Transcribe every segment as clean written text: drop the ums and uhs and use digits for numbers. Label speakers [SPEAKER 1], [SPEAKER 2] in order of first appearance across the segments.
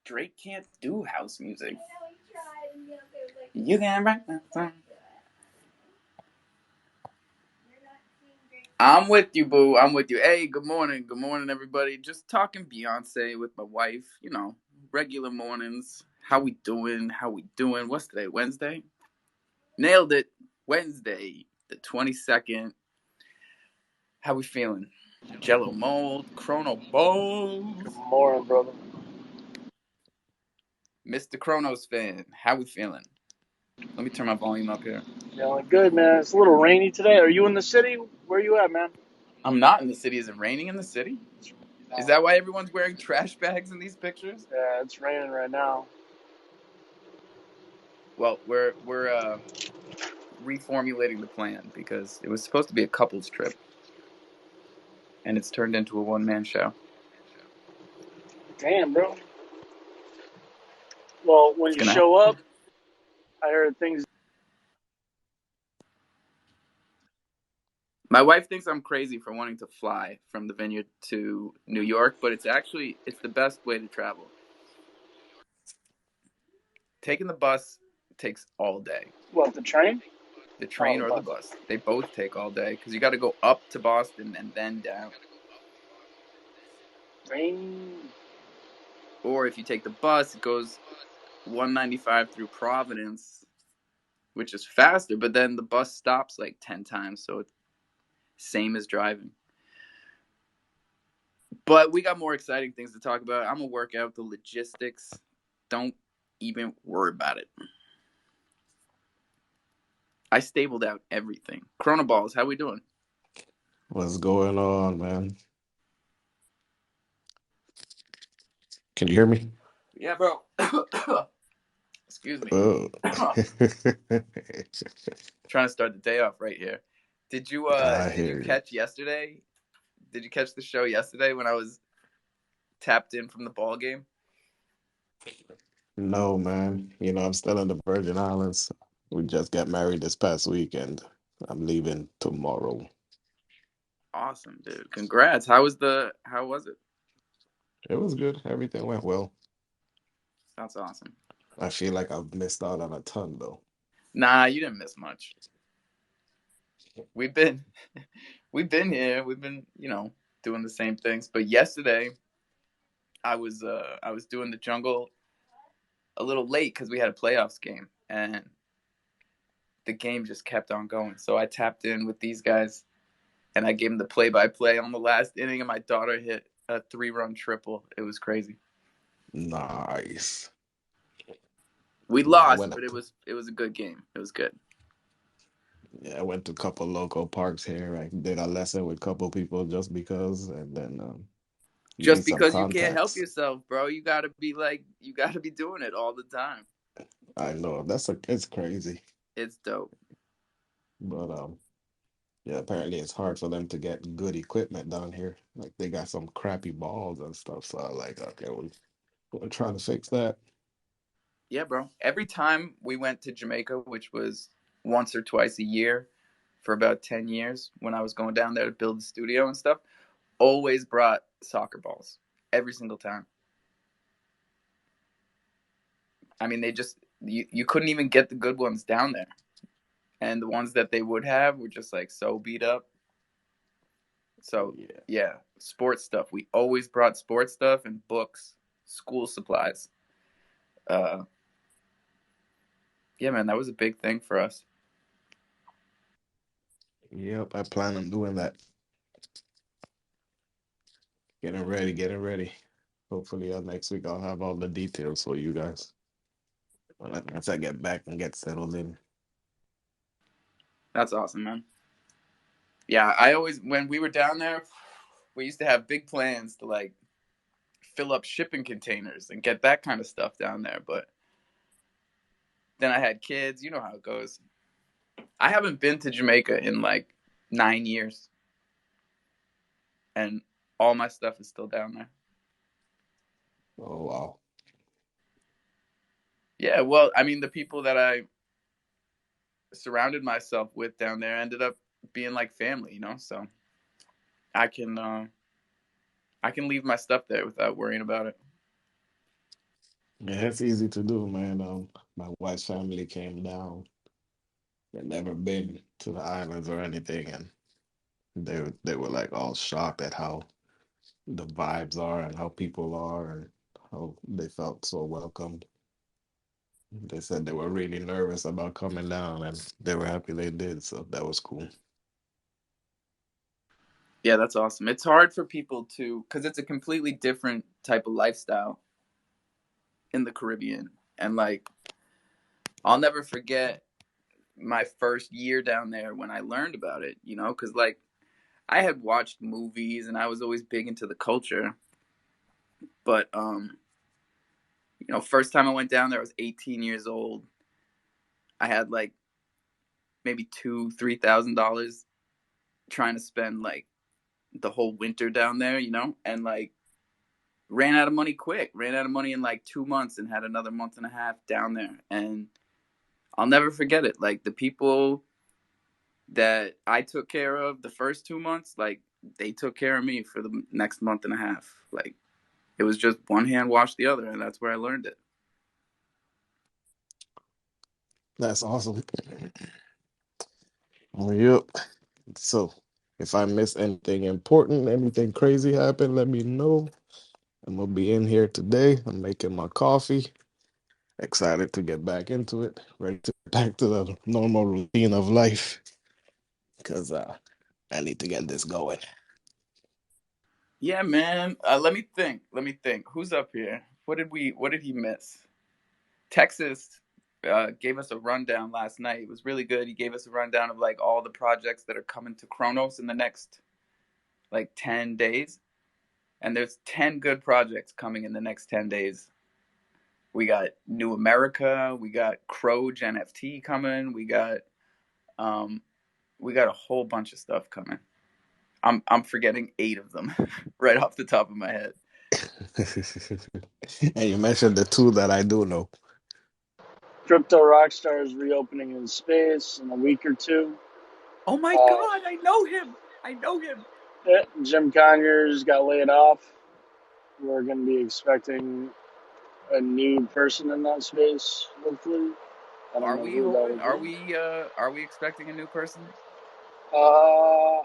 [SPEAKER 1] Drake can't do house music. You can rock that song. I'm with you, boo. I'm with you. Hey, good morning. Good morning, everybody. Just talking Beyonce with my wife. You know, regular mornings. How we doing? How we doing? What's today? Wednesday? Nailed it. Wednesday, the 22nd. How we feeling? Jello mold, Chrono balls.
[SPEAKER 2] Good morning, brother.
[SPEAKER 1] Mr. Chronos fan, how we feeling? Let me turn my volume up here.
[SPEAKER 2] Feeling good, man. It's a little rainy today. Are you in the city? Where are you at, man?
[SPEAKER 1] I'm not in the city. Is it raining in the city? Is that why everyone's wearing trash bags in these pictures?
[SPEAKER 2] Yeah, it's raining right now.
[SPEAKER 1] Well, we're reformulating the plan because it was supposed to be a couples trip, and it's turned into a one-man show.
[SPEAKER 2] Damn, bro. Well, when you show up, I heard things.
[SPEAKER 1] My wife thinks I'm crazy for wanting to fly from the vineyard to New York, but it's the best way to travel. Taking the bus takes all day.
[SPEAKER 2] What, the train?
[SPEAKER 1] The train or the bus. They both take all day because you got to go up to Boston and then down.
[SPEAKER 2] Rain.
[SPEAKER 1] Or if you take the bus, it goes 195 through Providence, which is faster, but then the bus stops like 10 times, so it's same as driving. But we got more exciting things to talk about. I'm going to work out the logistics. Don't even worry about it. I stabled out everything. Chronoballs, how we doing?
[SPEAKER 3] What's going on, man? Can you hear me?
[SPEAKER 1] Yeah, bro. Excuse me.
[SPEAKER 3] Oh.
[SPEAKER 1] Trying to start the day off right here. Did you catch yesterday? Did you catch the show yesterday when I was tapped in from the ball game?
[SPEAKER 3] No, man. You know, I'm still in the Virgin Islands. We just got married this past weekend. I'm leaving tomorrow.
[SPEAKER 1] Awesome, dude. Congrats. How was it?
[SPEAKER 3] It was good. Everything went well.
[SPEAKER 1] That's awesome.
[SPEAKER 3] I feel like I've missed out on a ton, though.
[SPEAKER 1] Nah, you didn't miss much. We've been here. We've been, doing the same things. But yesterday, I was doing the jungle a little late because we had a playoffs game, and the game just kept on going. So I tapped in with these guys, and I gave them the play-by-play on the last inning, and my daughter hit a 3-run triple. It was crazy.
[SPEAKER 3] Nice.
[SPEAKER 1] We lost, but it was a good game. It was good.
[SPEAKER 3] Yeah, I went to a couple local parks here. I did a lesson with a couple people just because, and then
[SPEAKER 1] just
[SPEAKER 3] made some
[SPEAKER 1] because you can't help
[SPEAKER 3] contacts.
[SPEAKER 1] yourself, bro. You gotta be doing it all the time.
[SPEAKER 3] I know it's crazy.
[SPEAKER 1] It's dope.
[SPEAKER 3] But yeah, apparently it's hard for them to get good equipment down here. Like they got some crappy balls and stuff. So I'm like, okay, we're trying to fix that.
[SPEAKER 1] Yeah, bro. Every time we went to Jamaica, which was once or twice a year for about 10 years when I was going down there to build the studio and stuff, always brought soccer balls. Every single time. I mean, you couldn't even get the good ones down there. And the ones that they would have were just like so beat up. So, yeah, sports stuff. We always brought sports stuff and books, school supplies. Yeah, man, that was a big thing for us.
[SPEAKER 3] Yep, I plan on doing that. Getting ready. Hopefully, next week I'll have all the details for you guys. Once I get back and get settled in.
[SPEAKER 1] That's awesome, man. Yeah, when we were down there, we used to have big plans to like fill up shipping containers and get that kind of stuff down there. But then I had kids. You know how it goes. I haven't been to Jamaica in like 9 years. And all my stuff is still down there.
[SPEAKER 3] Oh, wow.
[SPEAKER 1] Yeah, well, I mean, the people that I surrounded myself with down there ended up being like family, so I can leave my stuff there without worrying about it.
[SPEAKER 3] Yeah, it's easy to do, man. My wife's family came down. They'd never been to the islands or anything, and they were like all shocked at how the vibes are and how people are and how they felt so welcomed. They said they were really nervous about coming down, and they were happy they did. So that was cool.
[SPEAKER 1] Yeah, that's awesome. It's hard for people to, because it's a completely different type of lifestyle in the Caribbean. And like, I'll never forget my first year down there when I learned about it, because like I had watched movies and I was always big into the culture. But, first time I went down there, I was 18 years old. I had like maybe $3,000 trying to spend like the whole winter down there, and like ran out of money quick, ran out of money in like 2 months and had another month and a half down there. And I'll never forget it. Like the people that I took care of the first 2 months, like they took care of me for the next month and a half. Like it was just one hand wash the other, and that's where I learned it.
[SPEAKER 3] That's awesome. Oh, yep. So, if I miss anything important, anything crazy happen, let me know. I'm gonna be in here today. I'm making my coffee. Excited to get back into it. Ready to get back to the normal routine of life. Cause I need to get this going.
[SPEAKER 1] Yeah, man. Let me think. Let me think. Who's up here? What did he miss? Texas gave us a rundown last night. It was really good. He gave us a rundown of like all the projects that are coming to Kronos in the next like 10 days. And there's 10 good projects coming in the next 10 days. We got New America, we got Crow NFT coming, um we got a whole bunch of stuff coming. I'm forgetting 8 of them right off the top of my head.
[SPEAKER 3] And you mentioned the two that I do know.
[SPEAKER 2] Crypto Rockstar is reopening in space in a week or two.
[SPEAKER 1] Oh my
[SPEAKER 2] Uh,
[SPEAKER 1] god, I know him. I know him.
[SPEAKER 2] yeah, Jim Conyers got laid off. We're going to be expecting a new person in that space, hopefully. I don't
[SPEAKER 1] Are
[SPEAKER 2] know
[SPEAKER 1] we
[SPEAKER 2] who that
[SPEAKER 1] hoping?
[SPEAKER 2] would be.
[SPEAKER 1] Are we expecting a new person?
[SPEAKER 2] Uh,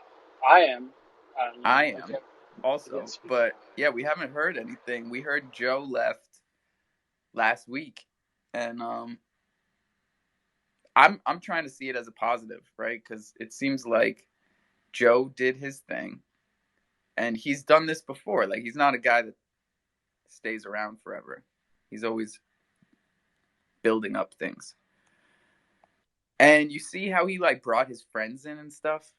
[SPEAKER 2] I am.
[SPEAKER 1] I
[SPEAKER 2] I
[SPEAKER 1] am
[SPEAKER 2] can't
[SPEAKER 1] also,
[SPEAKER 2] speak.
[SPEAKER 1] but yeah, we haven't heard anything. We heard Joe left last week, and I'm trying to see it as a positive, right? Because it seems like Joe did his thing, and he's done this before. Like he's not a guy that stays around forever. He's always building up things, and you see how he like brought his friends in and stuff.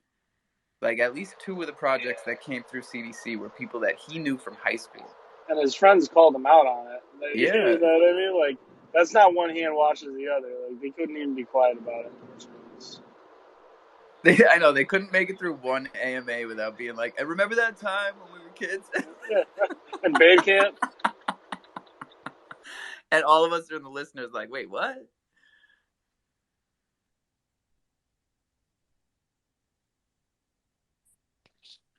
[SPEAKER 1] Like at least 2 of the projects that came through CDC were people that he knew from high school.
[SPEAKER 2] And his friends called him out on it.
[SPEAKER 1] Yeah,
[SPEAKER 2] You know what I mean? Like, that's not one hand washes the other. Like, they couldn't even be quiet about it.
[SPEAKER 1] I know they couldn't make it through one AMA without being like, "And remember that time when we were kids?"
[SPEAKER 2] Yeah. And Bandcamp,
[SPEAKER 1] And all of us are in the listeners like, "Wait, what?"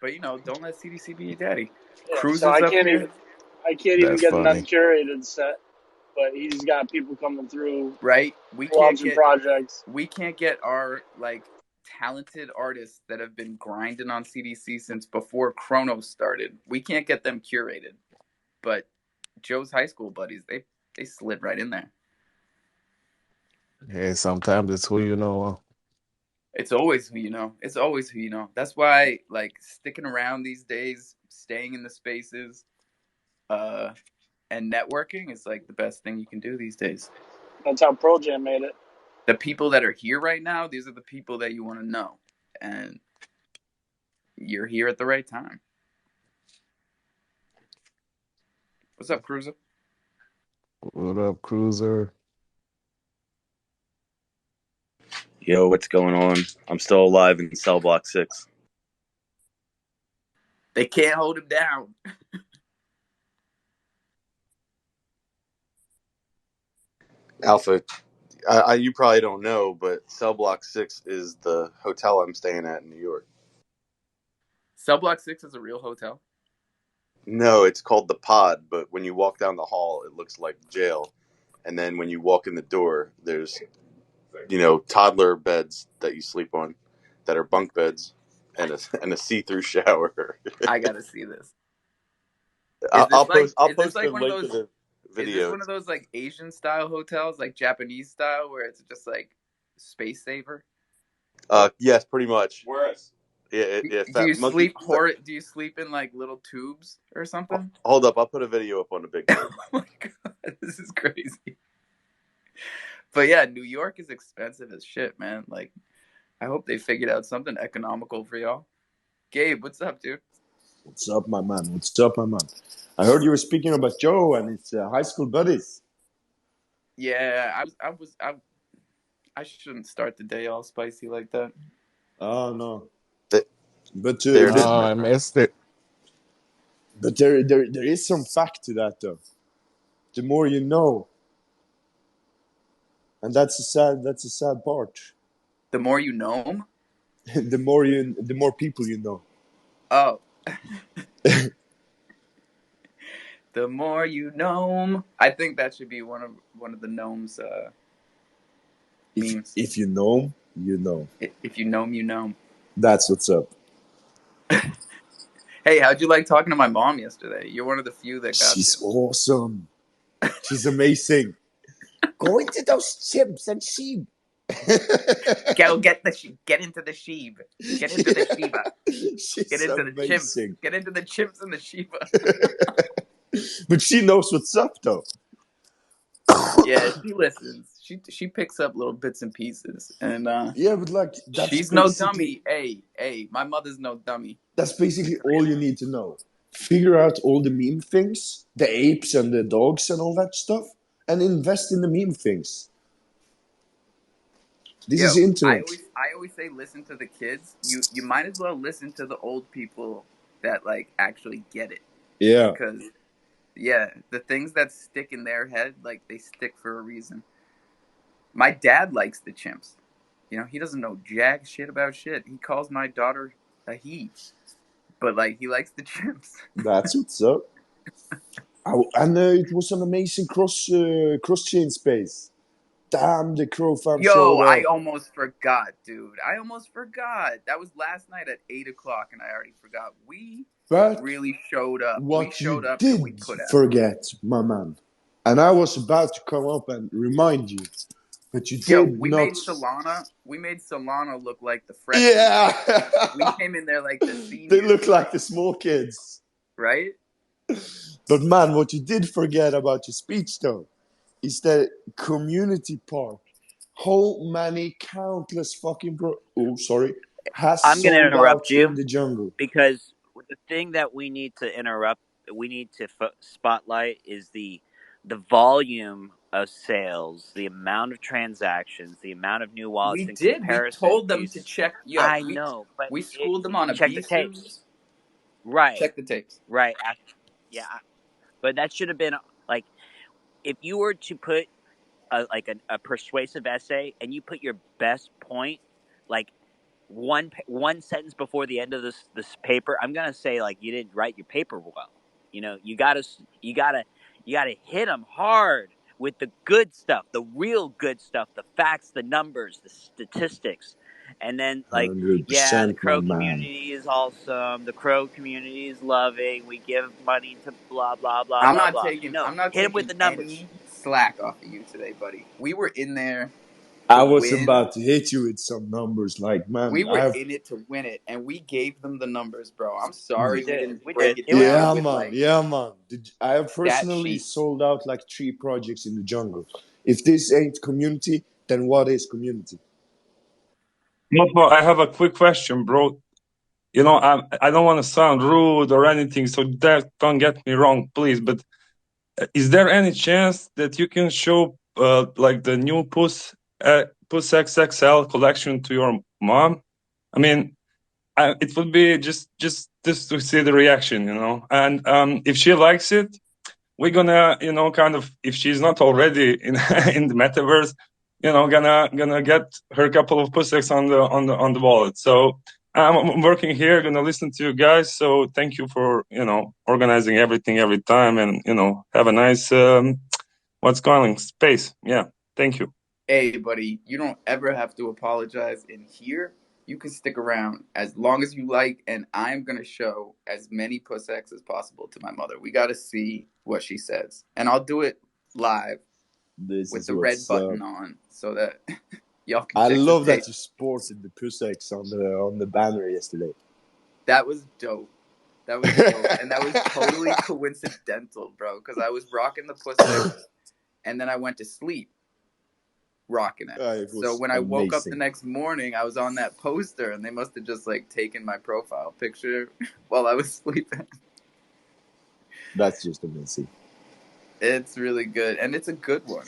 [SPEAKER 1] But don't let CDC be your daddy.
[SPEAKER 2] yeah.
[SPEAKER 1] Cruz
[SPEAKER 2] So
[SPEAKER 1] is up here,
[SPEAKER 2] I can't even
[SPEAKER 3] That's
[SPEAKER 2] get an
[SPEAKER 3] funny.
[SPEAKER 2] uncurated set. But he's got people coming through,
[SPEAKER 1] right?
[SPEAKER 2] launching projects.
[SPEAKER 1] We can't get our like talented artists that have been grinding on CDC since before Chronos started. We can't get them curated. But Joe's high school buddies, they slid right in there.
[SPEAKER 3] Hey, sometimes it's who you know.
[SPEAKER 1] It's always who you know. It's always who you know. That's why like sticking around these days, staying in the spaces, uh, and networking is like the best thing you can do these days.
[SPEAKER 2] That's how Pro Jam made it.
[SPEAKER 1] The people that are here right now, these are the people that you want to know, and you're here at the right time. What's up, Cruiser?
[SPEAKER 3] What up, Cruiser?
[SPEAKER 4] Yo, what's going on? I'm still alive in cell block 6.
[SPEAKER 1] They can't hold him down.
[SPEAKER 4] Alpha, you probably don't know, but cell block 6 is the hotel I'm staying at in New York.
[SPEAKER 1] Cell Block 6 is a real hotel.
[SPEAKER 4] No, it's called the Pod. But when you walk down the hall, it looks like jail. And then when you walk in the door, there's toddler beds that you sleep on, that are bunk beds, and a see-through shower.
[SPEAKER 1] I gotta see this.
[SPEAKER 4] I'll post I'll
[SPEAKER 1] Is this
[SPEAKER 4] post the
[SPEAKER 1] like one of
[SPEAKER 4] link to
[SPEAKER 1] those
[SPEAKER 4] the
[SPEAKER 1] is this
[SPEAKER 4] video.
[SPEAKER 1] one of those like Asian style hotels, like Japanese style, where it's just like space saver?
[SPEAKER 4] Yes, pretty much.
[SPEAKER 5] Whereas,
[SPEAKER 4] Yeah, yeah.
[SPEAKER 1] Do
[SPEAKER 4] Fat
[SPEAKER 1] you
[SPEAKER 4] monkey.
[SPEAKER 1] sleep hor do you sleep in like little tubes or something?
[SPEAKER 4] Hold up, I'll put a video up on the big board.
[SPEAKER 1] Oh my god, this is crazy. But yeah, New York is expensive as shit, man. Like, I hope they figured out something economical for y'all. Gabe, what's up, dude?
[SPEAKER 5] what's up, my man? What's up, my man? I heard you were speaking about Joe and his high school buddies.
[SPEAKER 1] Yeah, I shouldn't start the day all spicy like that.
[SPEAKER 5] Oh no,
[SPEAKER 4] They-
[SPEAKER 5] but
[SPEAKER 4] They're just
[SPEAKER 3] Oh, I missed it.
[SPEAKER 5] there is some fact to that though. The more you know, and that's a sad part.
[SPEAKER 1] The more you know 'em?
[SPEAKER 5] the more people you know.
[SPEAKER 1] Oh. The more you know 'em. I think that should be one of the gnomes memes.
[SPEAKER 5] If you know 'em, you know.
[SPEAKER 1] If you know 'em, you know 'em.
[SPEAKER 5] That's what's up.
[SPEAKER 1] Hey, how'd you like talking to my mom yesterday? You're one of the few that got
[SPEAKER 5] She's
[SPEAKER 1] to.
[SPEAKER 5] awesome. She's amazing. Go into those chimps and sheep.
[SPEAKER 1] Get into the sheep. Get into the Shiba.
[SPEAKER 5] She's
[SPEAKER 1] Get into
[SPEAKER 5] amazing.
[SPEAKER 1] the chimps. Get into the chimps and the Shiba.
[SPEAKER 5] But she knows what's up though.
[SPEAKER 1] Yeah, she listens. She picks up little bits and pieces, and
[SPEAKER 5] Yeah, but like that's
[SPEAKER 1] she's no
[SPEAKER 5] basically
[SPEAKER 1] dummy. Hey, my mother's no dummy.
[SPEAKER 5] that's basically all you need to know. Figure out all the meme things, the apes and the dogs and all that stuff, and invest in the meme things. This
[SPEAKER 1] Yo,
[SPEAKER 5] is internet.
[SPEAKER 1] I always say listen to the kids. You might as well listen to the old people that like actually get it,
[SPEAKER 5] Yeah,
[SPEAKER 1] because yeah, the things that stick in their head, like, they stick for a reason. My dad likes the chimps. You know, he doesn't know jack shit about shit. He calls my daughter a he, but like he likes the chimps.
[SPEAKER 5] that's what's up. And it was an amazing cross chain space. Damn, the Crow fam
[SPEAKER 1] Yo,
[SPEAKER 5] showed
[SPEAKER 1] I
[SPEAKER 5] up.
[SPEAKER 1] almost forgot, dude. I almost forgot. That was last night at 8 o'clock, and I already forgot. We
[SPEAKER 5] But
[SPEAKER 1] really showed up. We
[SPEAKER 5] what
[SPEAKER 1] showed
[SPEAKER 5] you
[SPEAKER 1] up, and we
[SPEAKER 5] did
[SPEAKER 1] put out.
[SPEAKER 5] forget, my man, and I was about to come up and remind you, but you
[SPEAKER 1] Yo,
[SPEAKER 5] did
[SPEAKER 1] we
[SPEAKER 5] not.
[SPEAKER 1] made Solana. We made Solana look like the freshman.
[SPEAKER 5] Yeah,
[SPEAKER 1] We came in there like the
[SPEAKER 5] they
[SPEAKER 1] seniors,
[SPEAKER 5] look like the small kids.
[SPEAKER 1] right?
[SPEAKER 5] But man, what you did forget about your speech though is the community part. How many countless fucking has
[SPEAKER 6] I'm going to
[SPEAKER 5] sold out
[SPEAKER 6] interrupt
[SPEAKER 5] in
[SPEAKER 6] you
[SPEAKER 5] the jungle?
[SPEAKER 6] because the thing that we need to spotlight is the volume of sales, the amount of transactions, the amount of new wallets
[SPEAKER 1] We
[SPEAKER 6] in
[SPEAKER 1] did. We
[SPEAKER 6] comparison
[SPEAKER 1] told them
[SPEAKER 6] to.
[SPEAKER 1] to check. Yo,
[SPEAKER 6] I know, but
[SPEAKER 1] we schooled them on
[SPEAKER 6] check the tapes,
[SPEAKER 1] abuses.
[SPEAKER 6] right?
[SPEAKER 1] Check the tapes.
[SPEAKER 6] Right. Yeah, but that should have been like if you were to put a persuasive essay and you put your best point like one sentence before the end of this paper, I'm gonna say like you didn't write your paper well. You know, you gotta hit them hard with the good stuff, the real good stuff, the facts, the numbers, the statistics, and then like, yeah, the
[SPEAKER 5] 100%, my
[SPEAKER 6] Crow
[SPEAKER 5] man.
[SPEAKER 6] community is awesome. The Crow community is loving. We give money to blah blah blah
[SPEAKER 1] I'm
[SPEAKER 6] blah
[SPEAKER 1] not
[SPEAKER 6] blah.
[SPEAKER 1] taking.
[SPEAKER 6] No,
[SPEAKER 1] I'm not
[SPEAKER 6] hit them with
[SPEAKER 1] taking
[SPEAKER 6] the numbers.
[SPEAKER 1] any slack off of you today, buddy. We were in there to
[SPEAKER 5] I was
[SPEAKER 1] win.
[SPEAKER 5] about to hit you with some numbers, like man,
[SPEAKER 1] We
[SPEAKER 5] I
[SPEAKER 1] were
[SPEAKER 5] have.
[SPEAKER 1] in it to win it, and we gave them the numbers, bro. I'm
[SPEAKER 6] We
[SPEAKER 1] sorry we
[SPEAKER 6] did.
[SPEAKER 1] didn't
[SPEAKER 6] We
[SPEAKER 1] break
[SPEAKER 6] did.
[SPEAKER 1] it
[SPEAKER 6] It was
[SPEAKER 1] down
[SPEAKER 5] Yeah,
[SPEAKER 1] with
[SPEAKER 5] man.
[SPEAKER 1] like
[SPEAKER 5] Yeah, man. I have
[SPEAKER 1] stat
[SPEAKER 5] personally
[SPEAKER 1] sheets,
[SPEAKER 5] sold out like 3 projects in the jungle. If this ain't community, then what is community?
[SPEAKER 7] No, I have a quick question, bro. You know, I don't want to sound rude or anything, so that don't get me wrong, please. But is there any chance that you can show like the new Puss XXL collection to your mom? I mean, it would be just to see the reaction, you know. And if she likes it, we're gonna, you know, kind of, if she's not already in in the metaverse, you know, gonna get her couple of Puss X on the wallet. So I'm working here, gonna listen to you guys. So thank you for organizing everything every time, and have a nice what's calling space. Yeah, thank you.
[SPEAKER 1] Hey, buddy, you don't ever have to apologize in here. You can stick around as long as you like, and I'm gonna show as many puss X as possible to my mother. We gotta see what she says, and I'll do it live
[SPEAKER 5] This
[SPEAKER 1] with
[SPEAKER 5] is
[SPEAKER 1] the red
[SPEAKER 5] what's up.
[SPEAKER 1] button on so that y'all can
[SPEAKER 5] I
[SPEAKER 1] check the
[SPEAKER 5] love that
[SPEAKER 1] tape.
[SPEAKER 5] you sported the Pusex on the banner yesterday.
[SPEAKER 1] That was dope. That was dope, and that was totally coincidental, bro. Because I was rocking the puss X, and then I went to sleep rocking it.
[SPEAKER 5] It
[SPEAKER 1] So
[SPEAKER 5] was
[SPEAKER 1] when I woke up the
[SPEAKER 5] amazing.
[SPEAKER 1] next morning, I was on that poster, and they must have just like taken my profile picture while I was sleeping.
[SPEAKER 5] That's just amazing.
[SPEAKER 1] It's really good, and it's a good one.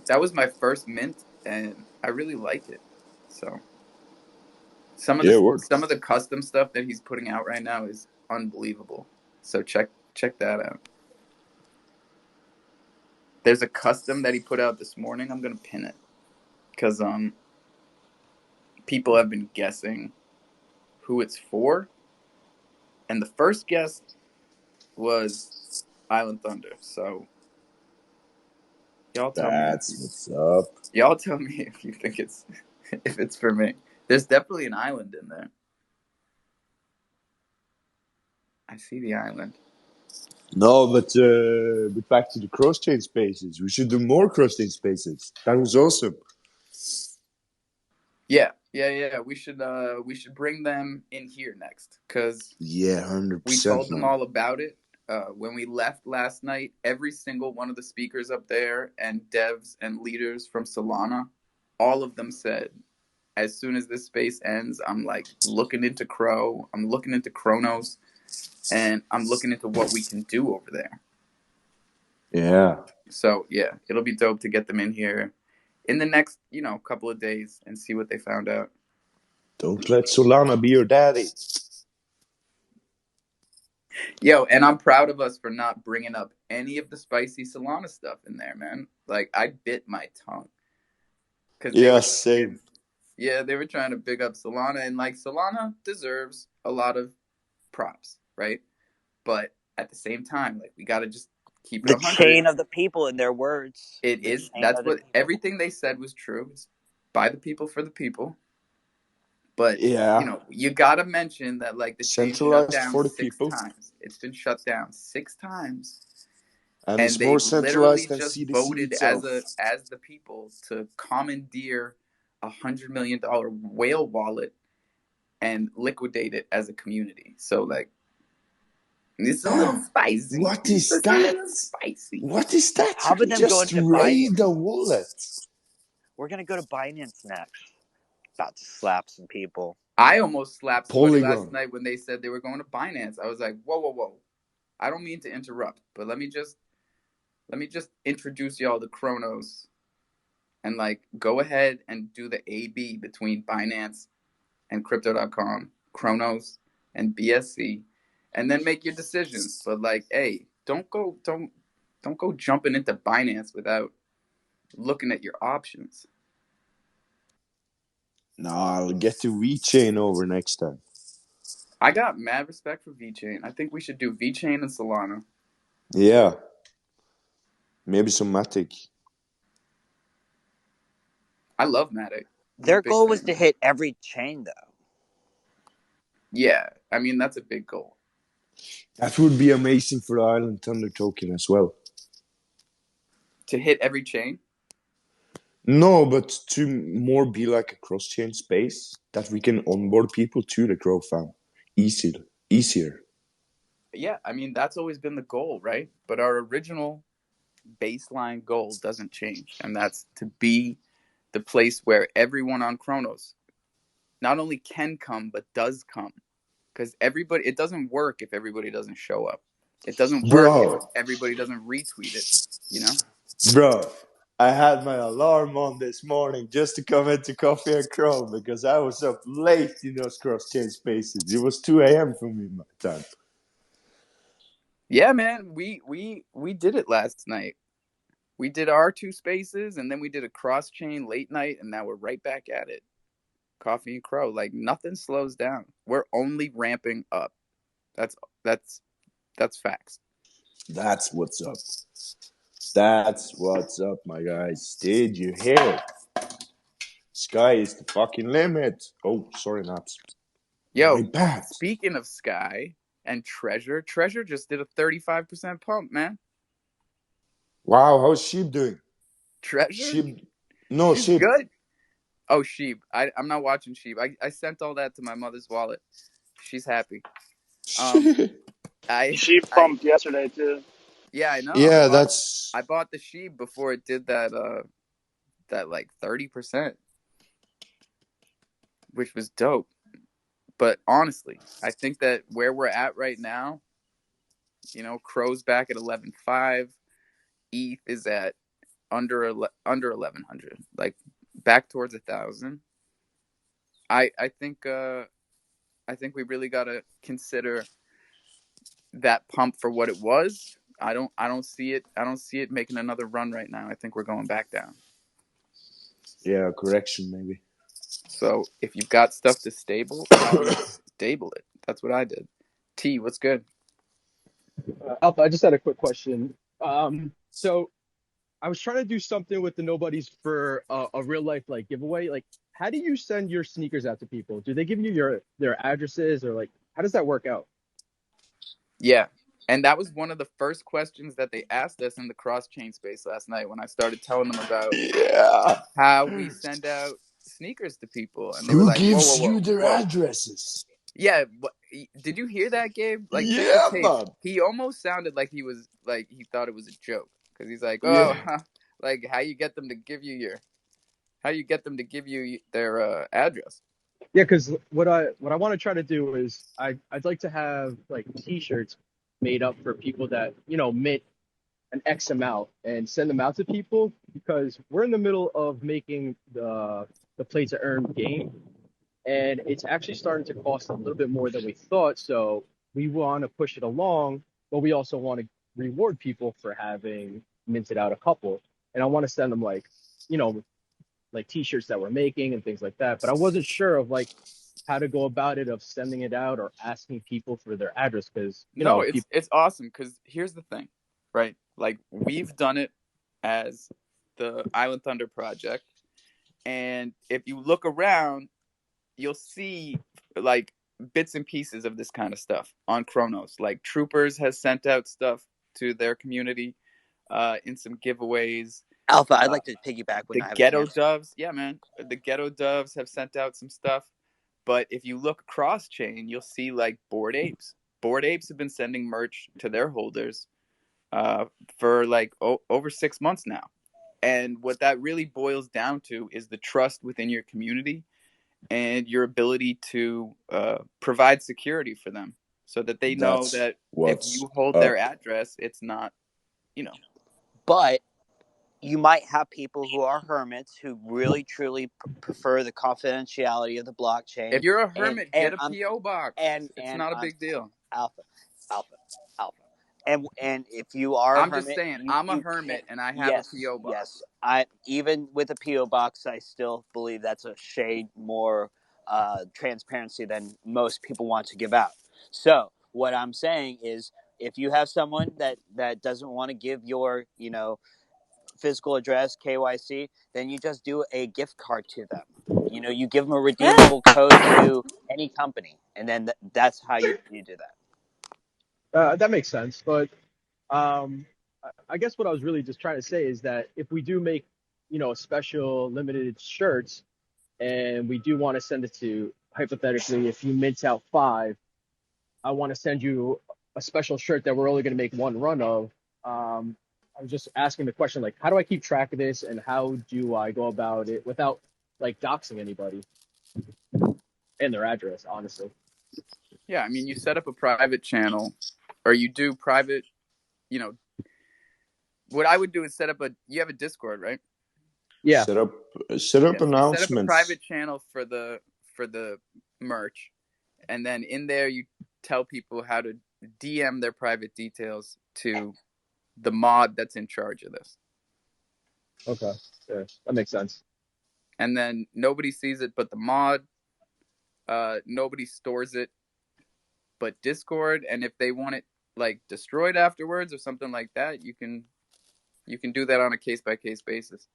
[SPEAKER 1] That was my first mint, and I really like it. So some of
[SPEAKER 5] Yeah,
[SPEAKER 1] the
[SPEAKER 5] word.
[SPEAKER 1] some of the custom stuff that he's putting out right now is unbelievable. So check that out. There's a custom that he put out this morning. I'm gonna pin it because people have been guessing who it's for, and the first guess was Island Thunder. So y'all tell me
[SPEAKER 5] That's what's up.
[SPEAKER 1] y'all tell me if you think it's if it's for me. There's definitely an island in there. I see the island.
[SPEAKER 5] No, but back to the cross chain spaces. We should do more cross chain spaces. That was awesome.
[SPEAKER 1] Yeah. We should bring them in here next because
[SPEAKER 5] Yeah, hundred
[SPEAKER 1] we
[SPEAKER 5] percent,
[SPEAKER 1] told them
[SPEAKER 5] man.
[SPEAKER 1] all about it. When we left last night, every single one of the speakers up there and devs and leaders from Solana, all of them said, as soon as this space ends, I'm like looking into Cro, I'm looking into Chronos, and I'm looking into what we can do over there.
[SPEAKER 5] Yeah.
[SPEAKER 1] So yeah, it'll be dope to get them in here in the next, couple of days and see what they found out.
[SPEAKER 5] Don't let Solana be your daddy.
[SPEAKER 1] Yo, and I'm proud of us for not bringing up any of the spicy Solana stuff in there, man. Like I bit my tongue because they
[SPEAKER 5] Yeah,
[SPEAKER 1] were
[SPEAKER 5] same.
[SPEAKER 1] they were trying to big up Solana, and like Solana deserves a lot of props, right? But at the same time, like we got to just keep it
[SPEAKER 6] The
[SPEAKER 1] 100.
[SPEAKER 6] chain of the people, in their words.
[SPEAKER 1] It
[SPEAKER 6] The
[SPEAKER 1] is
[SPEAKER 6] chain
[SPEAKER 1] That's
[SPEAKER 6] of the
[SPEAKER 1] what
[SPEAKER 6] people.
[SPEAKER 1] everything they said was true. It's by the people for the people. But
[SPEAKER 5] Yeah.
[SPEAKER 1] you gotta mention that like the chain shut
[SPEAKER 5] Centralized
[SPEAKER 1] down
[SPEAKER 5] for the
[SPEAKER 1] six
[SPEAKER 5] people.
[SPEAKER 1] times. It's been shut down 6 times,
[SPEAKER 5] And
[SPEAKER 1] and
[SPEAKER 5] it's
[SPEAKER 1] they
[SPEAKER 5] more
[SPEAKER 1] literally
[SPEAKER 5] centralized than
[SPEAKER 1] just
[SPEAKER 5] CDC
[SPEAKER 1] voted
[SPEAKER 5] itself.
[SPEAKER 1] as the people to commandeer $100 million whale wallet and liquidate it as a community. So like it's a little spicy.
[SPEAKER 5] What is
[SPEAKER 1] It's a
[SPEAKER 5] that?
[SPEAKER 1] little spicy.
[SPEAKER 5] What is that?
[SPEAKER 6] How
[SPEAKER 5] You
[SPEAKER 6] about
[SPEAKER 5] can
[SPEAKER 6] them going
[SPEAKER 5] just
[SPEAKER 6] to
[SPEAKER 5] raid the
[SPEAKER 6] Binance?
[SPEAKER 5] wallet.
[SPEAKER 6] We're gonna go to Binance next. About to slap some people.
[SPEAKER 1] I almost slapped somebody last
[SPEAKER 5] Polygon.
[SPEAKER 1] night when they said they were going to Binance. I was like, whoa, whoa, whoa. I don't mean to interrupt, but let me just introduce y'all to Chronos and like go ahead and do the AB between Binance and crypto.com, Chronos and BSC, and then make your decisions. But like, hey, don't go jumping into Binance without looking at your options.
[SPEAKER 5] Nah, I'll get to VeChain over next time.
[SPEAKER 1] I got mad respect for VeChain. I think we should do VeChain and Solana.
[SPEAKER 5] Yeah. Maybe some Matic.
[SPEAKER 1] I love Matic. I'm a
[SPEAKER 6] Their
[SPEAKER 1] big
[SPEAKER 6] goal was
[SPEAKER 1] fan.
[SPEAKER 6] to hit every chain, though.
[SPEAKER 1] Yeah, I mean that's a big goal.
[SPEAKER 5] That would be amazing for the Island Thunder token as well.
[SPEAKER 1] To hit every chain.
[SPEAKER 5] No, but to more be like a cross-chain space that we can onboard people to the Crow fam. Easier.
[SPEAKER 1] Yeah, I mean that's always been the goal, right? But our original baseline goal doesn't change, and that's to be the place where everyone on Chronos not only can come but does come. Because everybody, it doesn't work if everybody doesn't show up. It doesn't work if
[SPEAKER 5] Bro,
[SPEAKER 1] everybody doesn't retweet it. You know?
[SPEAKER 5] bro, I had my alarm on this morning just to come into Coffee and Cro because I was up late in those cross-chain spaces. It was 2 a.m. for me, my time.
[SPEAKER 1] Yeah, man. We did it last night. We did our two spaces, and then we did a cross chain late night, and now we're right back at it. Coffee and Cro. Like nothing slows down. We're only ramping up. That's that's that's facts.
[SPEAKER 5] That's what's up. That's what's up, my guys. Did you hear it? Sky is the fucking limit. Oh, sorry, Naps. My
[SPEAKER 1] Yo,
[SPEAKER 5] bad.
[SPEAKER 1] speaking of Sky and Treasure just did a 35% pump, man.
[SPEAKER 5] Wow, how's Sheep doing?
[SPEAKER 1] Treasure?
[SPEAKER 5] Sheep. No,
[SPEAKER 1] She's
[SPEAKER 5] Sheep.
[SPEAKER 1] good. Oh, Sheep. I'm not watching Sheep. I sent all that to my mother's wallet. She's happy. Um, I
[SPEAKER 2] She
[SPEAKER 1] I
[SPEAKER 2] pumped yesterday too.
[SPEAKER 1] yeah, I know.
[SPEAKER 5] Yeah, that's.
[SPEAKER 1] I bought the Sheep before it did that like 30%, which was dope. But honestly, I think that where we're at right now, Crow's back at 11.5. ETH is at under 1100, like back towards 1,000. I think we really got to consider that pump for what it was. I don't see it. I don't see it making another run right now. I think we're going back down.
[SPEAKER 5] Yeah, correction, maybe.
[SPEAKER 1] So if you've got stuff to stable it. That's what I did. T, what's good?
[SPEAKER 8] Alpha, I just had a quick question. So I was trying to do something with the nobodies for a real life like giveaway. Like, how do you send your sneakers out to people? Do they give you their addresses or like how does that work out?
[SPEAKER 1] Yeah. And that was one of the first questions that they asked us in the cross chain space last night when I started telling them about
[SPEAKER 5] Yeah.
[SPEAKER 1] how we send out sneakers to people. And they were
[SPEAKER 5] Who
[SPEAKER 1] like, whoa,
[SPEAKER 5] gives
[SPEAKER 1] whoa,
[SPEAKER 5] you
[SPEAKER 1] whoa,
[SPEAKER 5] their
[SPEAKER 1] whoa.
[SPEAKER 5] addresses?
[SPEAKER 1] Yeah, did you hear that, Gabe? Like, check the
[SPEAKER 5] Yeah,
[SPEAKER 1] tape.
[SPEAKER 5] man.
[SPEAKER 1] He almost sounded like he thought it was a joke because he's like, oh,
[SPEAKER 5] Yeah.
[SPEAKER 1] like how you get them to give you their address.
[SPEAKER 8] Yeah, because what I want to try to do is I'd like to have like T-shirts made up for people that mint an X amount and send them out to people because we're in the middle of making the play to earn game and it's actually starting to cost a little bit more than we thought. So we want to push it along, but we also want to reward people for having minted out a couple. And I want to send them you know, like T-shirts that we're making and things like that. But I wasn't sure of like how to go about it of sending it out or asking people for their address because
[SPEAKER 1] No,
[SPEAKER 8] people.
[SPEAKER 1] it's awesome because here's the thing, right? Like we've done it as the Island Thunder project, and if you look around, you'll see like bits and pieces of this kind of stuff on Chronos. Like Troopers has sent out stuff to their community in some giveaways.
[SPEAKER 6] Alpha, I'd
[SPEAKER 1] Uh,
[SPEAKER 6] like to piggyback when
[SPEAKER 1] the
[SPEAKER 6] I have a
[SPEAKER 1] Ghetto
[SPEAKER 6] chance.
[SPEAKER 1] Doves, yeah, man. The Ghetto Doves have sent out some stuff. But if you look across chain, you'll see like Bored Apes. Bored Apes have been sending merch to their holders for like over 6 months now. And what that really boils down to is the trust within your community and your ability to provide security for them so that they know
[SPEAKER 5] That's
[SPEAKER 1] that if
[SPEAKER 5] what's
[SPEAKER 1] you hold their
[SPEAKER 5] up.
[SPEAKER 1] address, it's not, you know.
[SPEAKER 6] But you might have people who are hermits who really truly prefer the confidentiality of the blockchain.
[SPEAKER 1] If you're a
[SPEAKER 6] and
[SPEAKER 1] hermit,
[SPEAKER 6] and
[SPEAKER 1] get a
[SPEAKER 6] I'm
[SPEAKER 1] PO box. It's
[SPEAKER 6] and
[SPEAKER 1] not a big deal.
[SPEAKER 6] alpha, alpha, alpha. And if you are a
[SPEAKER 1] I'm just
[SPEAKER 6] hermit,
[SPEAKER 1] saying,
[SPEAKER 6] you
[SPEAKER 1] I'm a
[SPEAKER 6] you can't.
[SPEAKER 1] hermit and I have a
[SPEAKER 6] Yes,
[SPEAKER 1] PO box.
[SPEAKER 6] yes. I even with a PO box, I still believe that's a shade more transparency than most people want to give out. So what I'm saying is, if you have someone that doesn't want to give your physical address KYC, then you just do a gift card to them. You give them a redeemable code to any company, and then that's how you do that.
[SPEAKER 8] That makes sense, but I guess what I was really just trying to say is that if we do make, a special limited shirts, and we do want to send it to hypothetically, if you mint out five, I want to send you a special shirt that we're only going to make one run of. I was just asking the question, like, how do I keep track of this, and how do I go about it without like doxing anybody and their address, honestly.
[SPEAKER 1] Yeah, I mean, you set up a private channel or you do private, you know, what I would do is you have a Discord, right?
[SPEAKER 8] Yeah.
[SPEAKER 5] Set up set
[SPEAKER 1] Yeah,
[SPEAKER 5] up
[SPEAKER 1] you set up a
[SPEAKER 5] announcements.
[SPEAKER 1] private channel for the merch, and then in there you tell people how to DM their private details to the mod that's in charge of this.
[SPEAKER 8] Okay. Yeah, that makes sense.
[SPEAKER 1] And then nobody sees it but the mod, nobody stores it but Discord, and if they want it like destroyed afterwards or something like that, you can do that on a case by case basis.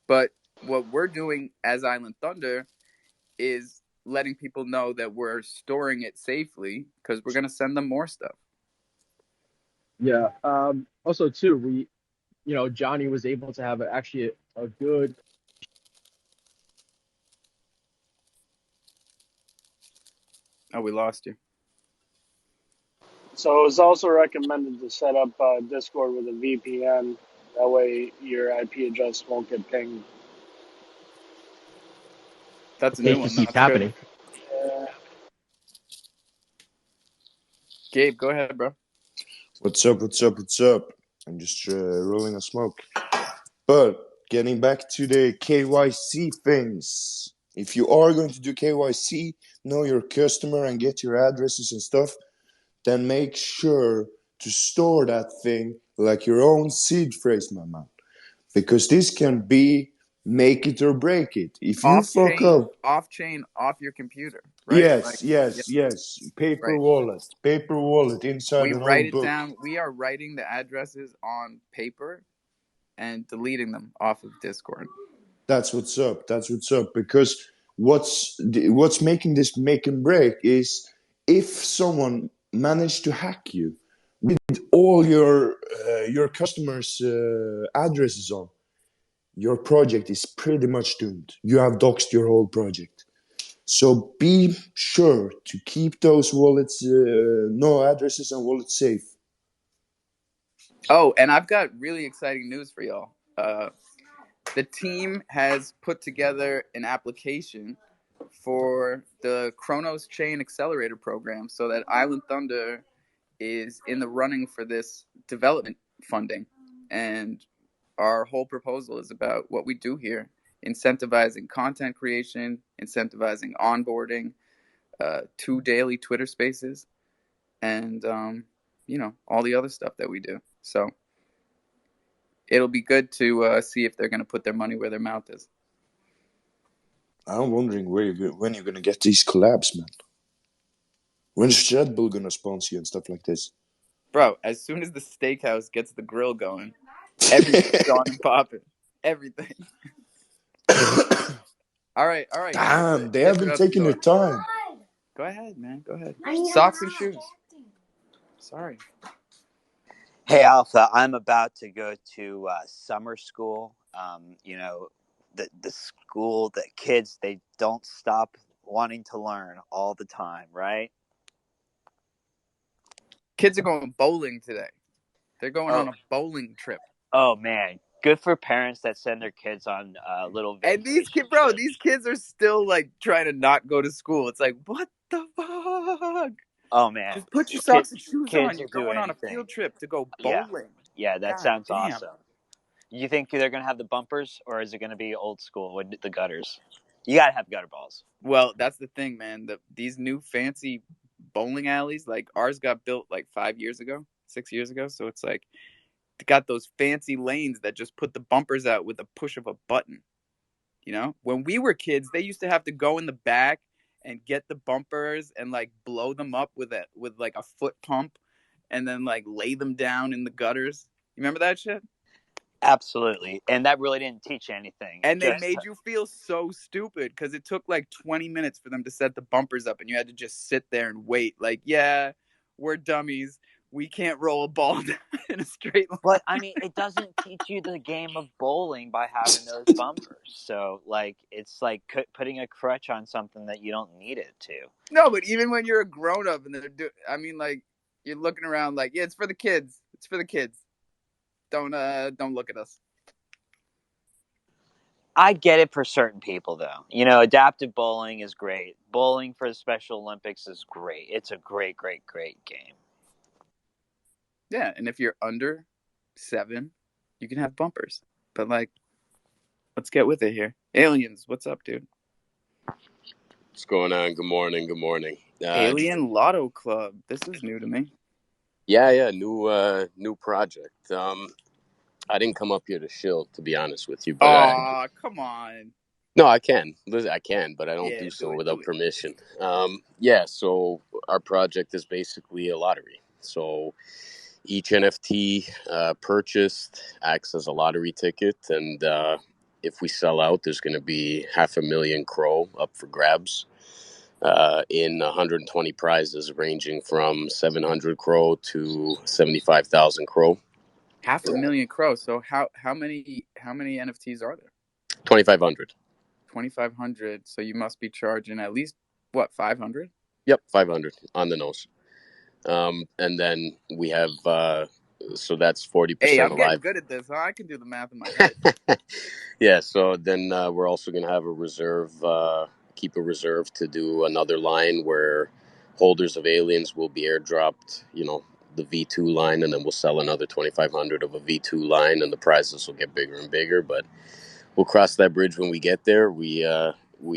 [SPEAKER 1] But what we're doing as Island Thunder is letting people know that we're storing it safely because we're going to send them more stuff.
[SPEAKER 8] Yeah. Also, too, Johnny was able to have actually a good.
[SPEAKER 1] Oh, we lost you.
[SPEAKER 2] So it's also recommended to set up Discord with a VPN. That way your IP address won't get pinged.
[SPEAKER 1] That's a new
[SPEAKER 8] Safety
[SPEAKER 1] one.
[SPEAKER 8] keeps
[SPEAKER 1] That's good.
[SPEAKER 8] happening.
[SPEAKER 1] Gabe, go ahead, bro.
[SPEAKER 5] What's up? What's up? What's up? I'm just rolling a smoke. But getting back to the KYC things. If you are going to do KYC, know your customer and get your addresses and stuff, then make sure to store that thing like your own seed phrase, my man. Because this can be make it or break it. If you
[SPEAKER 1] Off
[SPEAKER 5] fuck
[SPEAKER 1] chain,
[SPEAKER 5] up,
[SPEAKER 1] off your computer, right? Like,
[SPEAKER 5] yes,
[SPEAKER 1] yeah,
[SPEAKER 5] yes, yes. Paper
[SPEAKER 1] right.
[SPEAKER 5] wallet inside
[SPEAKER 1] We
[SPEAKER 5] an
[SPEAKER 1] write
[SPEAKER 5] old
[SPEAKER 1] it
[SPEAKER 5] book.
[SPEAKER 1] down. We are writing the addresses on paper and deleting them off of Discord.
[SPEAKER 5] That's what's up. That's what's up. Because what's making this make and break is if someone managed to hack you with all your customers' addresses on, your project is pretty much doomed. You have doxed your whole project. So be sure to keep those wallets, no addresses and wallets safe.
[SPEAKER 1] Oh, and I've got really exciting news for y'all. The team has put together an application for the Chronos Chain Accelerator program so that Island Thunder is in the running for this development funding. And our whole proposal is about what we do here, incentivizing content creation, incentivizing onboarding, 2 daily Twitter spaces, and all the other stuff that we do. So it'll be good to see if they're going to put their money where their mouth is.
[SPEAKER 5] I'm wondering when you're gonna get these collabs, man. When's Red Bull gonna sponsor you and stuff like this?
[SPEAKER 1] Bro, as soon as the steakhouse gets the grill going, everything's on and popping. Everything. All right,
[SPEAKER 5] Damn, they
[SPEAKER 1] get
[SPEAKER 5] have
[SPEAKER 1] it
[SPEAKER 5] been
[SPEAKER 1] out the
[SPEAKER 5] taking their
[SPEAKER 1] door.
[SPEAKER 5] time.
[SPEAKER 1] Go ahead, man. Go ahead. Socks and shoes. Sorry.
[SPEAKER 6] Hey, Alpha, I'm about to go to summer school. The school that kids, they don't stop wanting to learn all the time, right?
[SPEAKER 1] Kids are going bowling today. They're going on
[SPEAKER 6] Oh,
[SPEAKER 1] a bowling trip.
[SPEAKER 6] oh man, good for parents that send their kids on little
[SPEAKER 1] And
[SPEAKER 6] vacation trips.
[SPEAKER 1] these kids are still like trying to not go to school. It's like, what the fuck?
[SPEAKER 6] Oh man,
[SPEAKER 1] Just put your socks and shoes on.
[SPEAKER 6] kids
[SPEAKER 1] You're
[SPEAKER 6] will do
[SPEAKER 1] going on a
[SPEAKER 6] anything.
[SPEAKER 1] field trip to go
[SPEAKER 6] Yeah,
[SPEAKER 1] bowling.
[SPEAKER 6] yeah, that
[SPEAKER 1] God
[SPEAKER 6] sounds
[SPEAKER 1] damn.
[SPEAKER 6] awesome. You think they're gonna have the bumpers, or is it gonna be old school with the gutters? You gotta have gutter balls.
[SPEAKER 1] Well, that's the thing, man. These new fancy bowling alleys, like ours got built like 5 years ago, 6 years ago. So it's like got those fancy lanes that just put the bumpers out with a push of a button. When we were kids, they used to have to go in the back and get the bumpers and like blow them up with like a foot pump, and then like lay them down in the gutters. You remember that shit?
[SPEAKER 6] Absolutely, and that really didn't teach anything.
[SPEAKER 1] And they made you feel so stupid because it took like 20 minutes for them to set the bumpers up, and you had to just sit there and wait. Like, yeah, we're dummies. We can't roll a ball in a straight line.
[SPEAKER 6] But I mean, it doesn't teach you the game of bowling by having those bumpers. So, like, it's like putting a crutch on something that you don't need it to.
[SPEAKER 1] No, but even when you're a grown up and like you're looking around, like, yeah, it's for the kids. It's for the kids. Don't look at us.
[SPEAKER 6] I get it for certain people, though. Adaptive bowling is great. Bowling for the Special Olympics is great. It's a great, great, great game.
[SPEAKER 1] Yeah, and if you're under 7, you can have bumpers. But like, let's get with it here. Aliens, what's up, dude?
[SPEAKER 9] What's going on? Good morning. Good morning.
[SPEAKER 1] Alien Lotto Club. This is new to me.
[SPEAKER 9] Yeah. New project. I didn't come up here to shill, to be honest with you. But
[SPEAKER 1] come on.
[SPEAKER 9] No, I can. Listen, I can, but I don't
[SPEAKER 1] Yeah,
[SPEAKER 9] do
[SPEAKER 1] do
[SPEAKER 9] so
[SPEAKER 1] it, do
[SPEAKER 9] without
[SPEAKER 1] it.
[SPEAKER 9] permission. Yeah, so our project is basically a lottery. So each NFT purchased acts as a lottery ticket, and if we sell out, there's going to be 500,000 crow up for grabs in 120 prizes, ranging from 700 crow to 75,000 crow.
[SPEAKER 1] 500,000 crows. So how many NFTs are there?
[SPEAKER 9] 2,500.
[SPEAKER 1] 2,500. So you must be charging at least what, 500?
[SPEAKER 9] Yep, 500 on the nose. And then we have, so that's
[SPEAKER 1] Hey,
[SPEAKER 9] 40%
[SPEAKER 1] I'm getting
[SPEAKER 9] alive.
[SPEAKER 1] good at this. Huh? I can do the math in my head.
[SPEAKER 9] Yeah, so then we're also going to have a reserve, keep a reserve to do another line where holders of aliens will be airdropped, the V2 line, and then we'll sell another 2,500 of a V2 line, and the prizes will get bigger and bigger. But we'll cross that bridge when we get there. We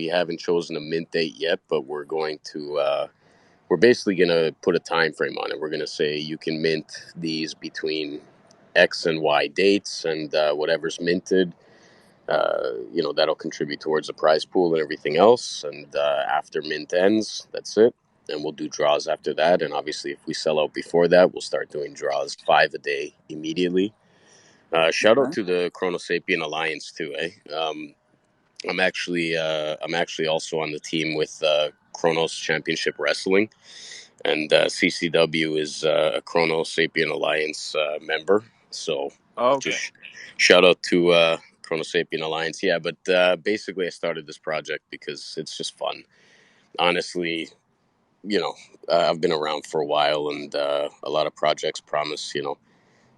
[SPEAKER 9] haven't chosen a mint date yet, but we're basically going to put a time frame on it. We're going to say you can mint these between X and Y dates, and whatever's minted, that'll contribute towards the prize pool and everything else. And after mint ends, that's it. And we'll do draws after that. And obviously, if we sell out before that, we'll start doing draws 5 a day immediately. Shout out
[SPEAKER 1] Okay.
[SPEAKER 9] to the Chronosapien Alliance too, eh? I'm actually also on the team with Chronos Championship Wrestling, and CCW is a Chrono Sapien Alliance member. So
[SPEAKER 1] Okay.
[SPEAKER 9] just shout out to Chrono Sapien Alliance. Yeah, but basically, I started this project because it's just fun. Honestly, I've been around for a while, and a lot of projects promise,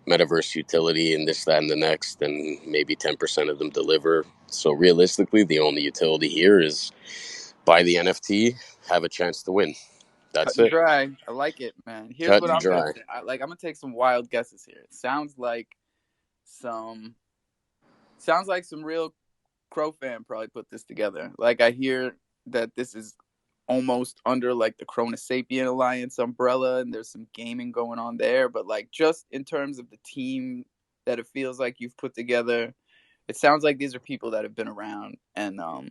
[SPEAKER 9] metaverse utility and this, that, and the next, and maybe 10% of them deliver. So realistically, the only utility here is buy the NFT, have a chance to win.
[SPEAKER 1] Cut
[SPEAKER 9] That's
[SPEAKER 1] and
[SPEAKER 9] it.
[SPEAKER 1] dry. I like it, man. Here's
[SPEAKER 9] Cut
[SPEAKER 1] what
[SPEAKER 9] and
[SPEAKER 1] I'm gonna
[SPEAKER 9] dry.
[SPEAKER 1] say. I'm gonna take some wild guesses here. It some sounds like some real Crow fan probably put this together. Like I hear that this is almost under like the Chronosapien Alliance umbrella, and there's some gaming going on there. But like just in terms of the team that it feels like you've put together, it sounds like these are people that have been around and want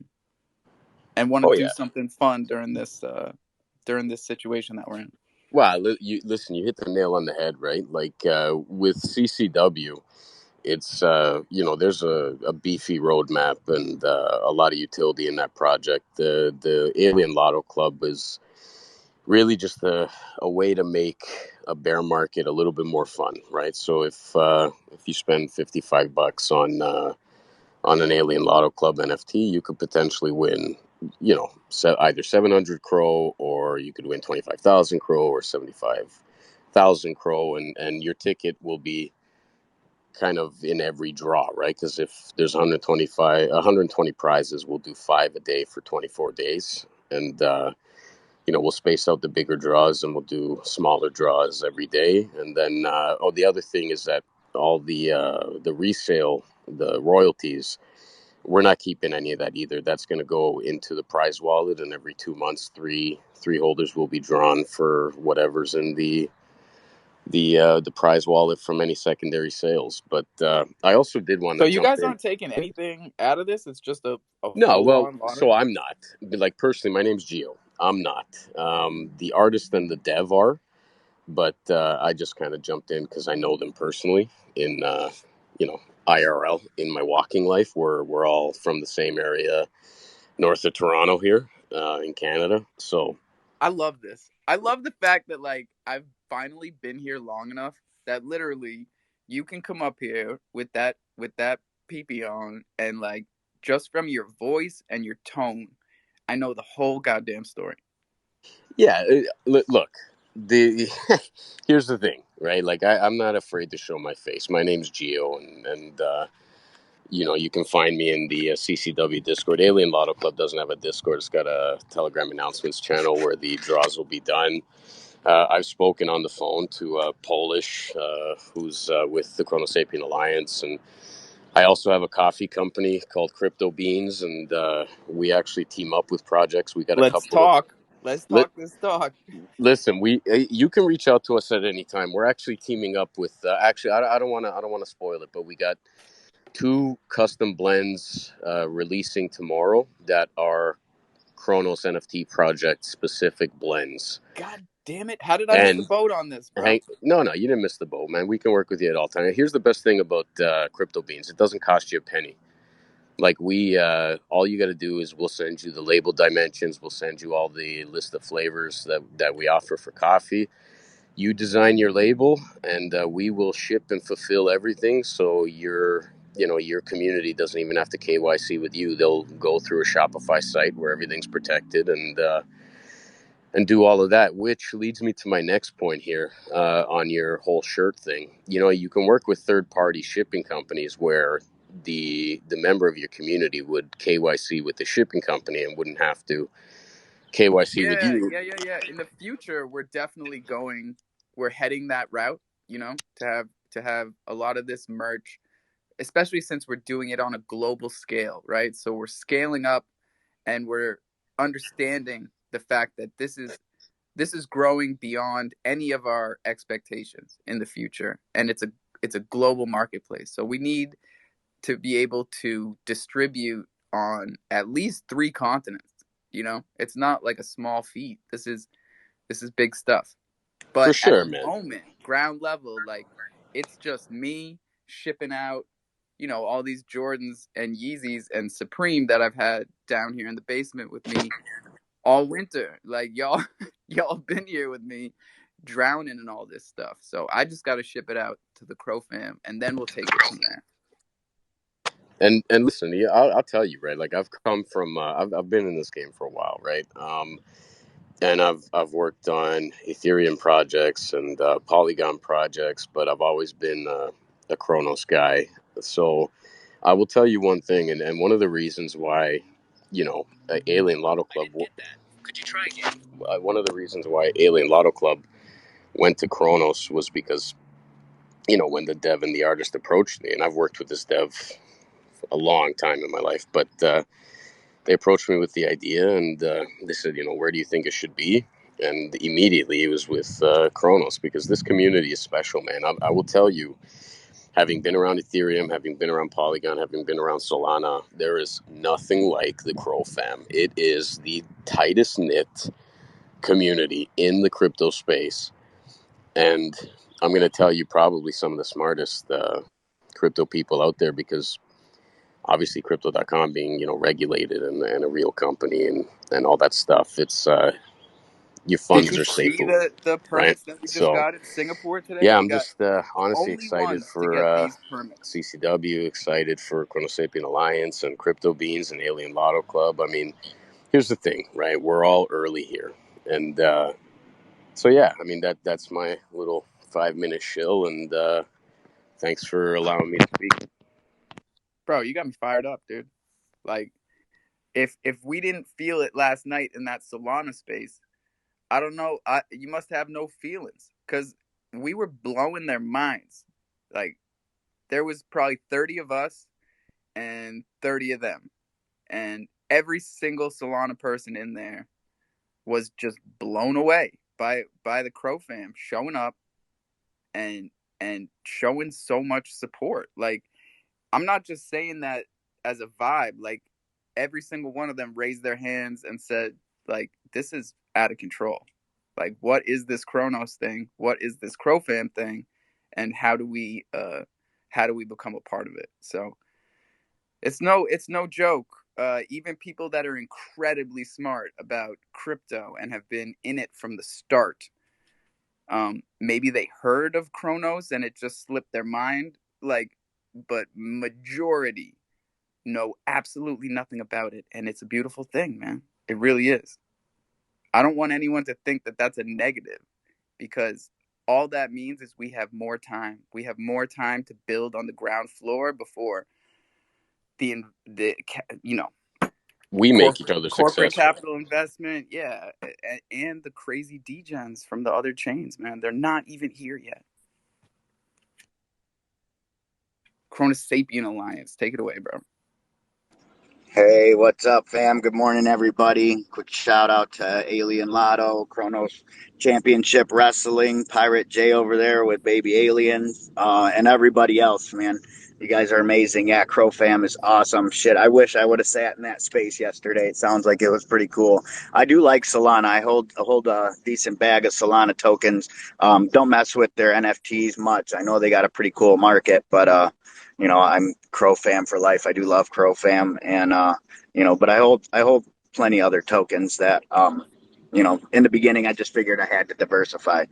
[SPEAKER 1] to
[SPEAKER 9] Oh
[SPEAKER 1] do
[SPEAKER 9] yeah.
[SPEAKER 1] something fun during this situation that we're in.
[SPEAKER 9] Wow, listen, you hit the nail on the head, right? Like with CCW, it's there's a beefy roadmap and a lot of utility in that project. The Alien Lotto Club is really just a way to make a bear market a little bit more fun, right? So if you spend $55 on an Alien Lotto Club NFT, you could potentially win, either 700 crow, or you could win 25,000 crow, or 75,000 crow, and your ticket will be kind of in every draw, right? Because if there's 120 prizes, we'll do 5 a day for 24 days, and we'll space out the bigger draws, and we'll do smaller draws every day. And then the other thing is that all the resale, the royalties, we're not keeping any of that either. That's going to go into the prize wallet, and every 2 months, three holders will be drawn for whatever's in the prize wallet from any secondary sales. But I also did want
[SPEAKER 1] So
[SPEAKER 9] to
[SPEAKER 1] you
[SPEAKER 9] jump
[SPEAKER 1] guys
[SPEAKER 9] in.
[SPEAKER 1] aren't taking anything out of this. It's just a
[SPEAKER 9] No,
[SPEAKER 1] full
[SPEAKER 9] well,
[SPEAKER 1] on
[SPEAKER 9] so
[SPEAKER 1] lottery.
[SPEAKER 9] I'm not. Like personally, my name's Gio. I'm not. The artist and the dev are, but I just kind of jumped in because I know them personally in you know IRL in my walking life. We're all from the same area north of Toronto here in Canada. So
[SPEAKER 1] I love this. I love the fact that like I've finally been here long enough that literally you can come up here with that PP on and like just from your voice and your tone, I know the whole goddamn story.
[SPEAKER 9] yeah, look, the here's the thing, right? Like I'm not afraid to show my face. My name's Gio, and you can find me in the CCW Discord. Alien Lotto Club doesn't have a Discord. It's got a Telegram announcements channel where the draws will be done. I've spoken on the phone to Polish, who's with the Chronosapien Alliance, and I also have a coffee company called Crypto Beans, and we actually team up with projects. We got a
[SPEAKER 1] Let's
[SPEAKER 9] couple of
[SPEAKER 1] talk. Let's
[SPEAKER 9] li-
[SPEAKER 1] talk this talk.
[SPEAKER 9] listen. You can reach out to us at any time. We're actually teaming up with. Actually, I don't want to spoil it, but we got 2 custom blends releasing tomorrow that are Chronos NFT project specific blends.
[SPEAKER 1] God damn it! How did I miss the
[SPEAKER 9] And
[SPEAKER 1] boat on this, bro?
[SPEAKER 9] no, you didn't miss the boat, man. We can work with you at all times. Here's the best thing about Crypto Beans: it doesn't cost you a penny. Like all you got to do is we'll send you the label dimensions. We'll send you all the list of flavors that we offer for coffee. You design your label, and we will ship and fulfill everything. So your community doesn't even have to KYC with you. They'll go through a Shopify site where everything's protected and do all of that. Which leads me to my next point here on your whole shirt thing. You can work with third-party shipping companies where the member of your community would KYC with the shipping company and wouldn't have to KYC with
[SPEAKER 1] Yeah,
[SPEAKER 9] you.
[SPEAKER 1] yeah. In the future, we're heading that route, to have a lot of this merch, especially since we're doing it on a global scale, right? So we're scaling up and we're understanding the fact that this is growing beyond any of our expectations in the future, and it's a global marketplace. So we need to be able to distribute on at least 3 continents. It's not like a small feat. This is big stuff.
[SPEAKER 9] For
[SPEAKER 1] But at
[SPEAKER 9] sure,
[SPEAKER 1] the
[SPEAKER 9] man.
[SPEAKER 1] moment, ground level, like, it's just me shipping out, all these Jordans and Yeezys and Supreme that I've had down here in the basement with me all winter. Like, y'all been here with me drowning in all this stuff. So I just got to ship it out to the Crow fam, and then we'll take it from there.
[SPEAKER 9] And listen, yeah, I'll tell you, right? Like I've come from, I've been in this game for a while, right? And I've worked on Ethereum projects and Polygon projects, but I've always been a Chronos guy. So I will tell you one thing, and one of the reasons why, Alien Lotto Club. Could you try again? One of the reasons why Alien Lotto Club went to Chronos was because, when the dev and the artist approached me, and I've worked with this dev a long time in my life, but they approached me with the idea, and they said, where do you think it should be? And immediately it was with Chronos, because this community is special, man. I will tell you, having been around Ethereum, having been around Polygon, having been around Solana, there is nothing like the Crow fam. It is the tightest knit community in the crypto space. And I'm going to tell you, probably some of the smartest crypto people out there, because obviously crypto.com being, regulated and a real company and all that stuff, it's your
[SPEAKER 1] Did
[SPEAKER 9] funds
[SPEAKER 1] you
[SPEAKER 9] are safe,
[SPEAKER 1] see the
[SPEAKER 9] right?
[SPEAKER 1] permits that we just
[SPEAKER 9] So
[SPEAKER 1] got in Singapore today?
[SPEAKER 9] yeah,
[SPEAKER 1] We
[SPEAKER 9] I'm
[SPEAKER 1] got
[SPEAKER 9] just honestly
[SPEAKER 1] only
[SPEAKER 9] excited
[SPEAKER 1] ones to
[SPEAKER 9] for
[SPEAKER 1] get these permits.
[SPEAKER 9] CCW, excited for Chronosapien Alliance and Crypto Beans and Alien Lotto Club. I mean, here's the thing, right? We're all early here, and so yeah, I mean that's my little 5-minute shill, and thanks for allowing me to speak.
[SPEAKER 1] Bro, you got me fired up, dude. Like, if we didn't feel it last night in that Solana space, I don't know. You must have no feelings, because we were blowing their minds. Like, there was probably 30 of us and 30 of them, and every single Solana person in there was just blown away by the Crow fam showing up and showing so much support. Like, I'm not just saying that as a vibe. Like, every single one of them raised their hands and said, like, this is out of control. Like, what is this Chronos thing? What is this Crow fam thing? And how do we become a part of it? So it's no joke. Even people that are incredibly smart about crypto and have been in it from the start, maybe they heard of Chronos and it just slipped their mind. Like, but majority know absolutely nothing about it, and it's a beautiful thing, man. It really is. I don't want anyone to think that that's a negative, because all that means is we have more time. We have more time to build on the ground floor before the
[SPEAKER 9] We make each other
[SPEAKER 1] corporate
[SPEAKER 9] successful.
[SPEAKER 1] capital investment, yeah, and the crazy degens from the other chains, man. They're not even here yet. Cronus Sapien Alliance, take it away, bro.
[SPEAKER 10] Hey, what's up, fam? Good morning, everybody. Quick shout out to Alien Lotto, Chronos Championship Wrestling, Pirate J over there with Baby Alien, and everybody else, man. You guys are amazing. Yeah, Crow Fam is awesome. Shit, I wish I would have sat in that space yesterday. It sounds like it was pretty cool. I do like Solana. I hold a decent bag of Solana tokens. Don't mess with their NFTs much. I know they got a pretty cool market, but I'm Crow Fam for life. I do love Crow Fam, and but I hold plenty other tokens that in the beginning I just figured I had to diversify,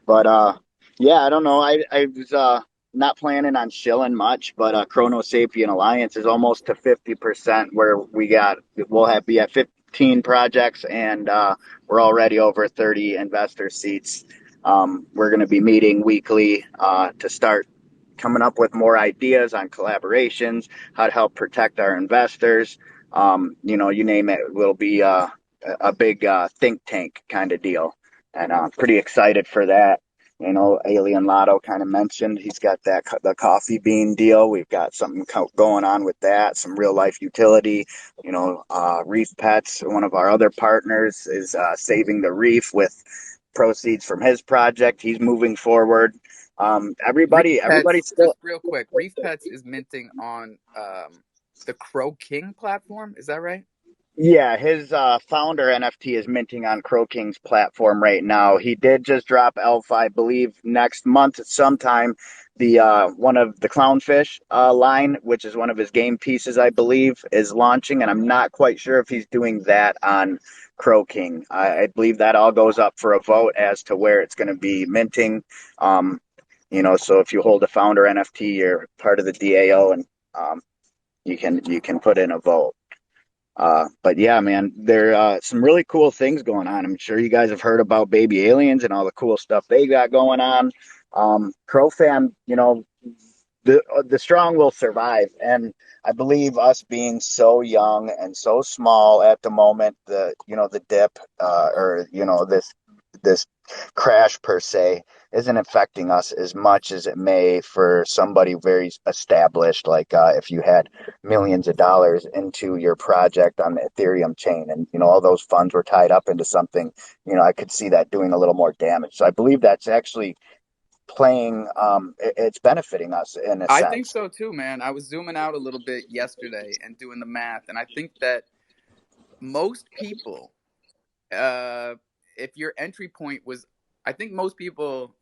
[SPEAKER 10] but yeah, I don't know. I was not planning on shilling much, but Chrono Sapien Alliance is almost to 50% where we'll have be at 15 projects, and we're already over 30 investor seats. We're going to be meeting weekly to start coming up with more ideas on collaborations, how to help protect our investors. You name it, will be a big think tank kind of deal. And I'm pretty excited for that. Alien Lotto kind of mentioned he's got the coffee bean deal. We've got something going on with that, some real life utility. Reef Pets, one of our other partners, is saving the reef with proceeds from his project. He's moving forward.
[SPEAKER 1] Reef
[SPEAKER 10] Everybody's
[SPEAKER 1] Pets,
[SPEAKER 10] still.
[SPEAKER 1] just real quick. Reef Pets is minting on the Crow King platform. Is that right?
[SPEAKER 10] Yeah, his founder NFT is minting on Crow King's platform right now. He did just drop Alpha, I believe, next month sometime. The one of the clownfish line, which is one of his game pieces, I believe, is launching, and I'm not quite sure if he's doing that on Crow King. I believe that all goes up for a vote as to where it's going to be minting. So if you hold a founder NFT, you're part of the DAO, and you can put in a vote. But yeah, man, there are some really cool things going on. I'm sure you guys have heard about baby aliens and all the cool stuff they got going on. Crow fam, the strong will survive, and I believe us being so young and so small at the moment, the dip, or this crash per se isn't affecting us as much as it may for somebody very established, like if you had millions of dollars into your project on the Ethereum chain, and all those funds were tied up into something. I could see that doing a little more damage. So I believe that's actually playing, it's benefiting us in a
[SPEAKER 1] I think
[SPEAKER 10] sense.
[SPEAKER 1] so too, man. I was zooming out a little bit yesterday and doing the math, and I think that most people, uh, if your entry point was, I think most people,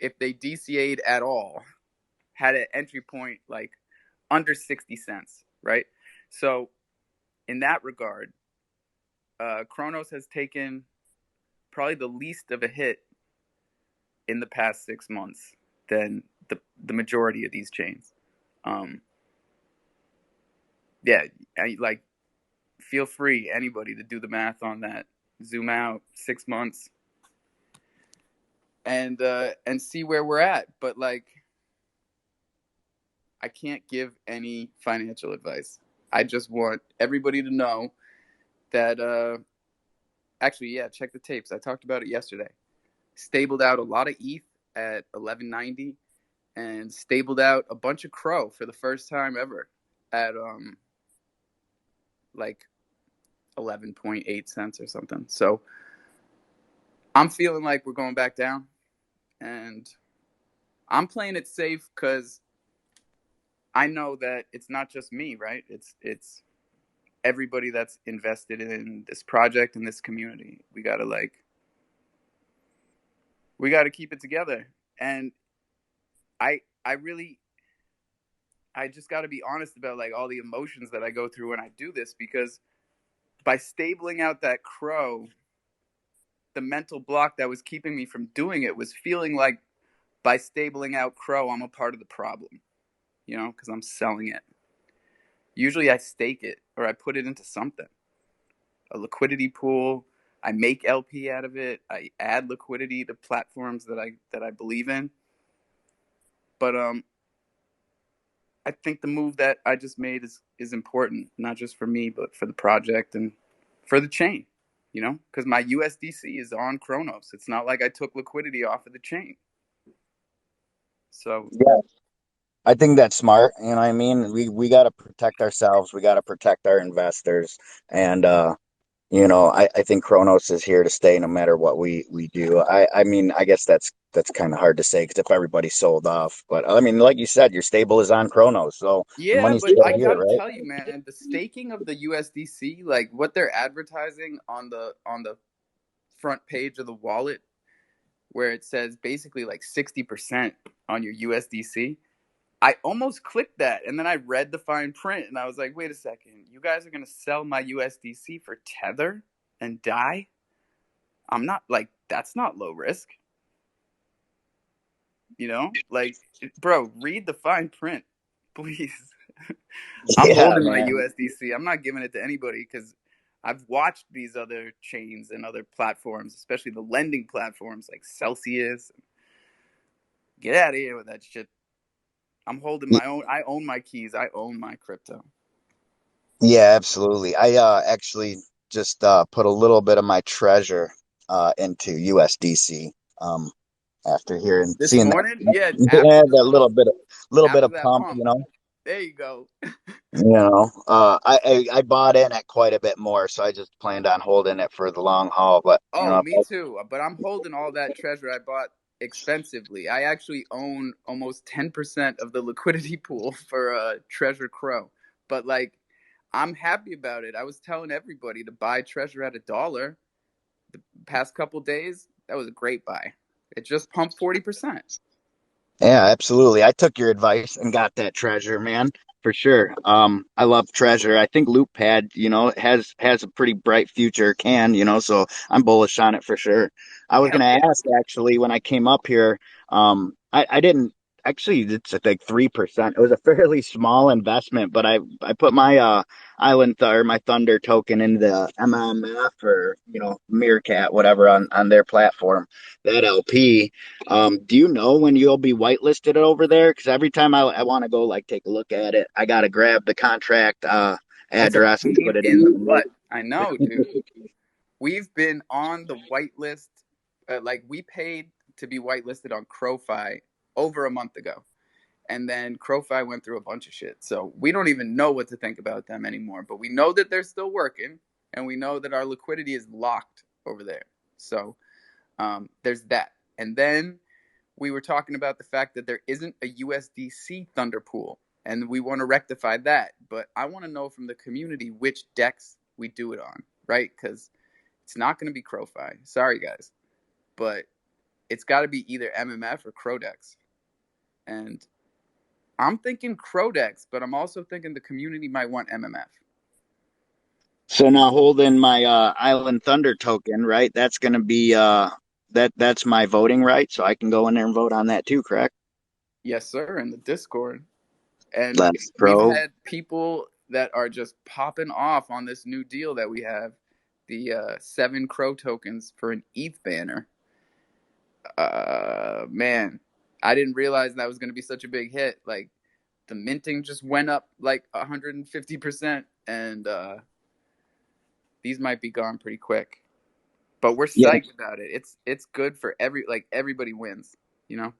[SPEAKER 1] if they DCA'd at all, had an entry point like under 60 cents, right? So, in that regard, Kronos has taken probably the least of a hit in the past 6 months than the majority of these chains. Um, yeah, like feel free, anybody, to do the math on that. Zoom out 6 months and see where we're at. But like, I can't give any financial advice. I just want everybody to know that actually, yeah, check the tapes. I talked about it yesterday. Stabled out a lot of ETH at 1190 and stabled out a bunch of Crow for the first time ever at like 11.8 cents or something. So I'm feeling like we're going back down, and I'm playing it safe because I know that it's not just me, right? It's everybody that's invested in this project and this community. We gotta keep it together. And I really I just gotta be honest about like all the emotions that I go through when I do this, because by stabling out that Crow, the mental block that was keeping me from doing it was feeling like by stabling out Crow, I'm a part of the problem, because I'm selling it. Usually I stake it or I put it into something, a liquidity pool. I make LP out of it. I add liquidity to platforms that I believe in. But I think the move that I just made is important, not just for me, but for the project and for the chain. Because my USDC is on Kronos. It's not like I took liquidity off of the chain. So
[SPEAKER 10] Yeah, I think that's smart. You know what I mean? We got to protect ourselves. We got to protect our investors. And, I think Kronos is here to stay no matter what we do. I mean, I guess that's kind of hard to say because if everybody sold off, but I mean, like you said, your stable is on Kronos, so the
[SPEAKER 1] Yeah,
[SPEAKER 10] money's
[SPEAKER 1] but
[SPEAKER 10] still
[SPEAKER 1] I
[SPEAKER 10] here,
[SPEAKER 1] gotta
[SPEAKER 10] right?
[SPEAKER 1] tell you, man, the staking of the USDC, like what they're advertising on the front page of the wallet, where it says basically like 60% on your USDC. I almost clicked that, and then I read the fine print, and I was like, wait a second, you guys are gonna sell my USDC for Tether and die? I'm not like that's not low risk, you know? Like, bro, read the fine print, please. I'm
[SPEAKER 10] Yeah,
[SPEAKER 1] holding my
[SPEAKER 10] man.
[SPEAKER 1] USDC. I'm not giving it to anybody because I've watched these other chains and other platforms, especially the lending platforms like Celsius. Get out of here with that shit. I'm holding my own. I own my keys. I own my crypto.
[SPEAKER 10] Yeah, absolutely. I actually just put a little bit of my treasure into USDC after hearing
[SPEAKER 1] This
[SPEAKER 10] seeing that
[SPEAKER 1] morning, yeah,
[SPEAKER 10] yeah, that little bit
[SPEAKER 1] after
[SPEAKER 10] of
[SPEAKER 1] that
[SPEAKER 10] pump,
[SPEAKER 1] pump. There you go.
[SPEAKER 10] I bought in at quite a bit more, so I just planned on holding it for the long haul. But
[SPEAKER 1] Oh, me too. But I'm holding all that treasure I bought expensively. I actually own almost 10% of the liquidity pool for Treasure Crow. But like, I'm happy about it. I was telling everybody to buy treasure at $1 the past couple days. That was a great buy. It just pumped 40%.
[SPEAKER 10] yeah, absolutely. I took your advice and got that treasure, man, for sure. I love treasure. I think Loop Pad, has a pretty bright future, so I'm bullish on it for sure. I was
[SPEAKER 1] Hell
[SPEAKER 10] gonna
[SPEAKER 1] yeah.
[SPEAKER 10] ask actually when I came up here, I didn't actually it's like 3%. It was a fairly small investment, but I put my or my Thunder token into the MMF or Meerkat, whatever on their platform, that LP. Do you know when you'll be whitelisted over there? Because every time I want to go like take a look at it, I gotta grab the contract
[SPEAKER 1] It's a
[SPEAKER 10] address and
[SPEAKER 1] pain
[SPEAKER 10] put it
[SPEAKER 1] in the
[SPEAKER 10] in.
[SPEAKER 1] butt. I know, dude. We've been on the whitelist. Like, we paid to be whitelisted on CroFi over a month ago. And then CroFi went through a bunch of shit. So we don't even know what to think about them anymore. But we know that they're still working, and we know that our liquidity is locked over there. So there's that. And then we were talking about the fact that there isn't a USDC Thunder pool, and we want to rectify that. But I want to know from the community which decks we do it on, right? Because it's not going to be CroFi. Sorry, guys. But it's got to be either MMF or Crodex. And I'm thinking Crodex, but I'm also thinking the community might want MMF.
[SPEAKER 10] So now holding my Island Thunder token, right? That's gonna be that's my voting right, so I can go in there and vote on that too, correct?
[SPEAKER 1] Yes, sir, in the Discord. And
[SPEAKER 10] Let's
[SPEAKER 1] we've
[SPEAKER 10] pro.
[SPEAKER 1] had people that are just popping off on this new deal that we have, the 7 Crow tokens for an ETH banner. Man, I didn't realize that was going to be such a big hit. Like, the minting just went up like 150%, and these might be gone pretty quick. But we're
[SPEAKER 10] Yeah,
[SPEAKER 1] psyched about it. It's good for everybody wins, you know.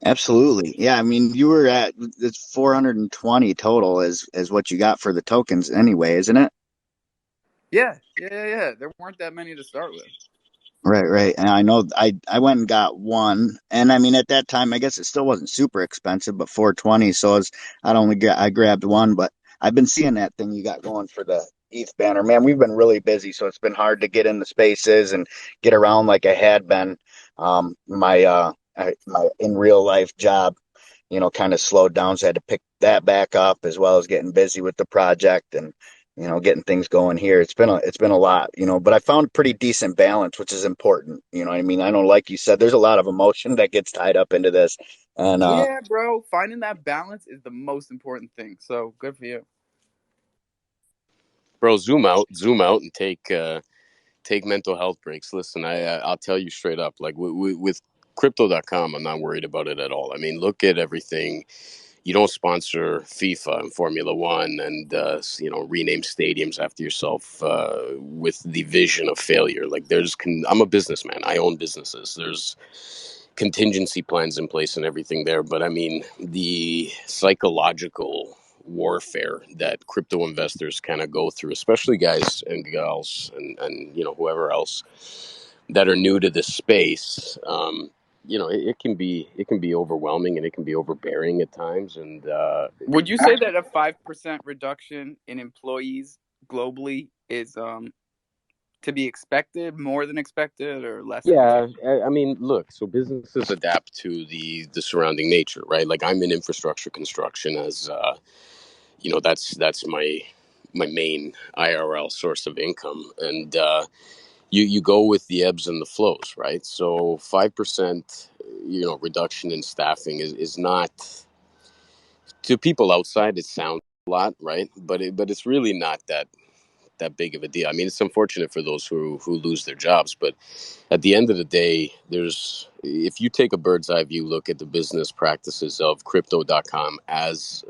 [SPEAKER 10] absolutely. Yeah, I mean you were at it's 420 total is what you got for the tokens anyway, isn't it?
[SPEAKER 1] Yeah. There weren't that many to start with.
[SPEAKER 10] Right, right. And I know I went and got one, and I mean at that time I guess it still wasn't super expensive, but 420. So I grabbed one, but I've been seeing that thing you got going for the ETH banner. Man, we've been really busy, so it's been hard to get in the spaces and get around like I had been. My in real life job, kind of slowed down, so I had to pick that back up as well as getting busy with the project and getting things going here. It's been a lot, but I found pretty decent balance, which is important. You know what I mean? I know, like you said, there's a lot of emotion that gets tied up into this, and
[SPEAKER 1] Yeah, bro. Finding that balance is the most important thing. So good for you.
[SPEAKER 9] Bro, zoom out, and take mental health breaks. Listen, I'll tell you straight up, like with crypto.com, I'm not worried about it at all. I mean, look at everything. You don't sponsor FIFA and Formula One and rename stadiums after yourself with the vision of failure. Like I'm a businessman. I own businesses. contingency plans in place and everything there. But I mean, the psychological warfare that crypto investors kind of go through, especially guys and gals and whoever else that are new to this space, it can be overwhelming and it can be overbearing at times. And
[SPEAKER 1] Would you say that a 5% reduction in employees globally is to be expected, more than expected, or less than
[SPEAKER 9] yeah,
[SPEAKER 1] expected?
[SPEAKER 9] I mean, look, so businesses adapt to the surrounding nature, right? Like I'm in infrastructure construction as that's my main IRL source of income, and you go with the ebbs and the flows, right? So 5%, reduction in staffing is not, to people outside it sounds a lot, right? But it's really not that big of a deal. I mean, it's unfortunate for those who lose their jobs, but at the end of the day, if you take a bird's eye view look at the business practices of crypto.com as,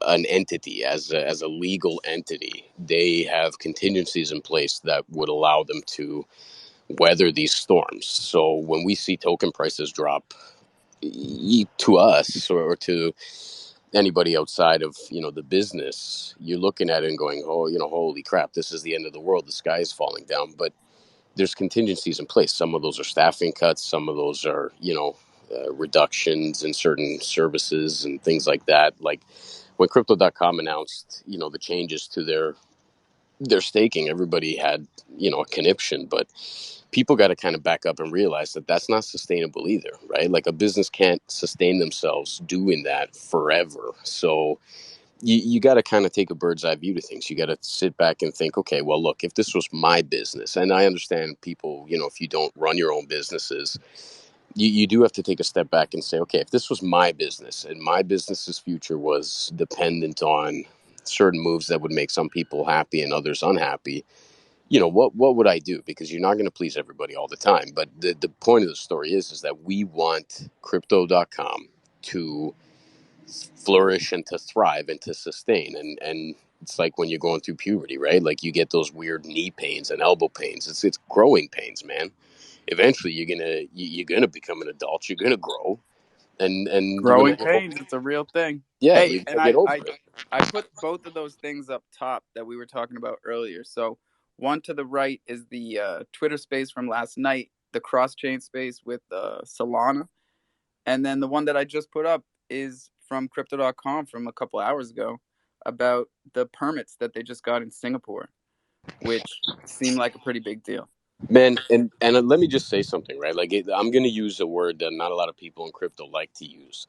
[SPEAKER 9] an entity, as a legal entity, they have contingencies in place that would allow them to weather these storms. So when we see token prices drop, to us or to anybody outside of the business, you're looking at it and going, oh, holy crap, this is the end of the world, the sky is falling down. But there's contingencies in place. Some of those are staffing cuts, some of those are reductions in certain services and things like that. Like when crypto.com announced the changes to their staking, everybody had a conniption, but people got to kind of back up and realize that that's not sustainable either, right? Like a business can't sustain themselves doing that forever. So you got to kind of take a bird's eye view to things. You got to sit back and think, okay, well, look, if this was my business, and I understand people, if you don't run your own businesses, you do have to take a step back and say, okay, if this was my business and my business's future was dependent on certain moves that would make some people happy and others unhappy, what would I do? Because you're not going to please everybody all the time. But the point of the story is that we want crypto.com to flourish and to thrive and to sustain. And it's like when you're going through puberty, right? Like you get those weird knee pains and elbow pains. It's growing pains, man. Eventually you're gonna become an adult. You're gonna grow, and you're
[SPEAKER 1] Growing
[SPEAKER 9] gonna
[SPEAKER 1] pains, it's a real thing.
[SPEAKER 9] yeah,
[SPEAKER 1] Hey,
[SPEAKER 9] you
[SPEAKER 1] and
[SPEAKER 9] gotta get over it.
[SPEAKER 1] I put both of those things up top that we were talking about earlier. So one to the right is the Twitter space from last night, the cross chain space with Solana, and then the one that I just put up is from crypto.com from a couple hours ago about the permits that they just got in Singapore, which seemed like a pretty big deal.
[SPEAKER 9] Man, and let me just say something, right? Like I'm going to use a word that not a lot of people in crypto like to use,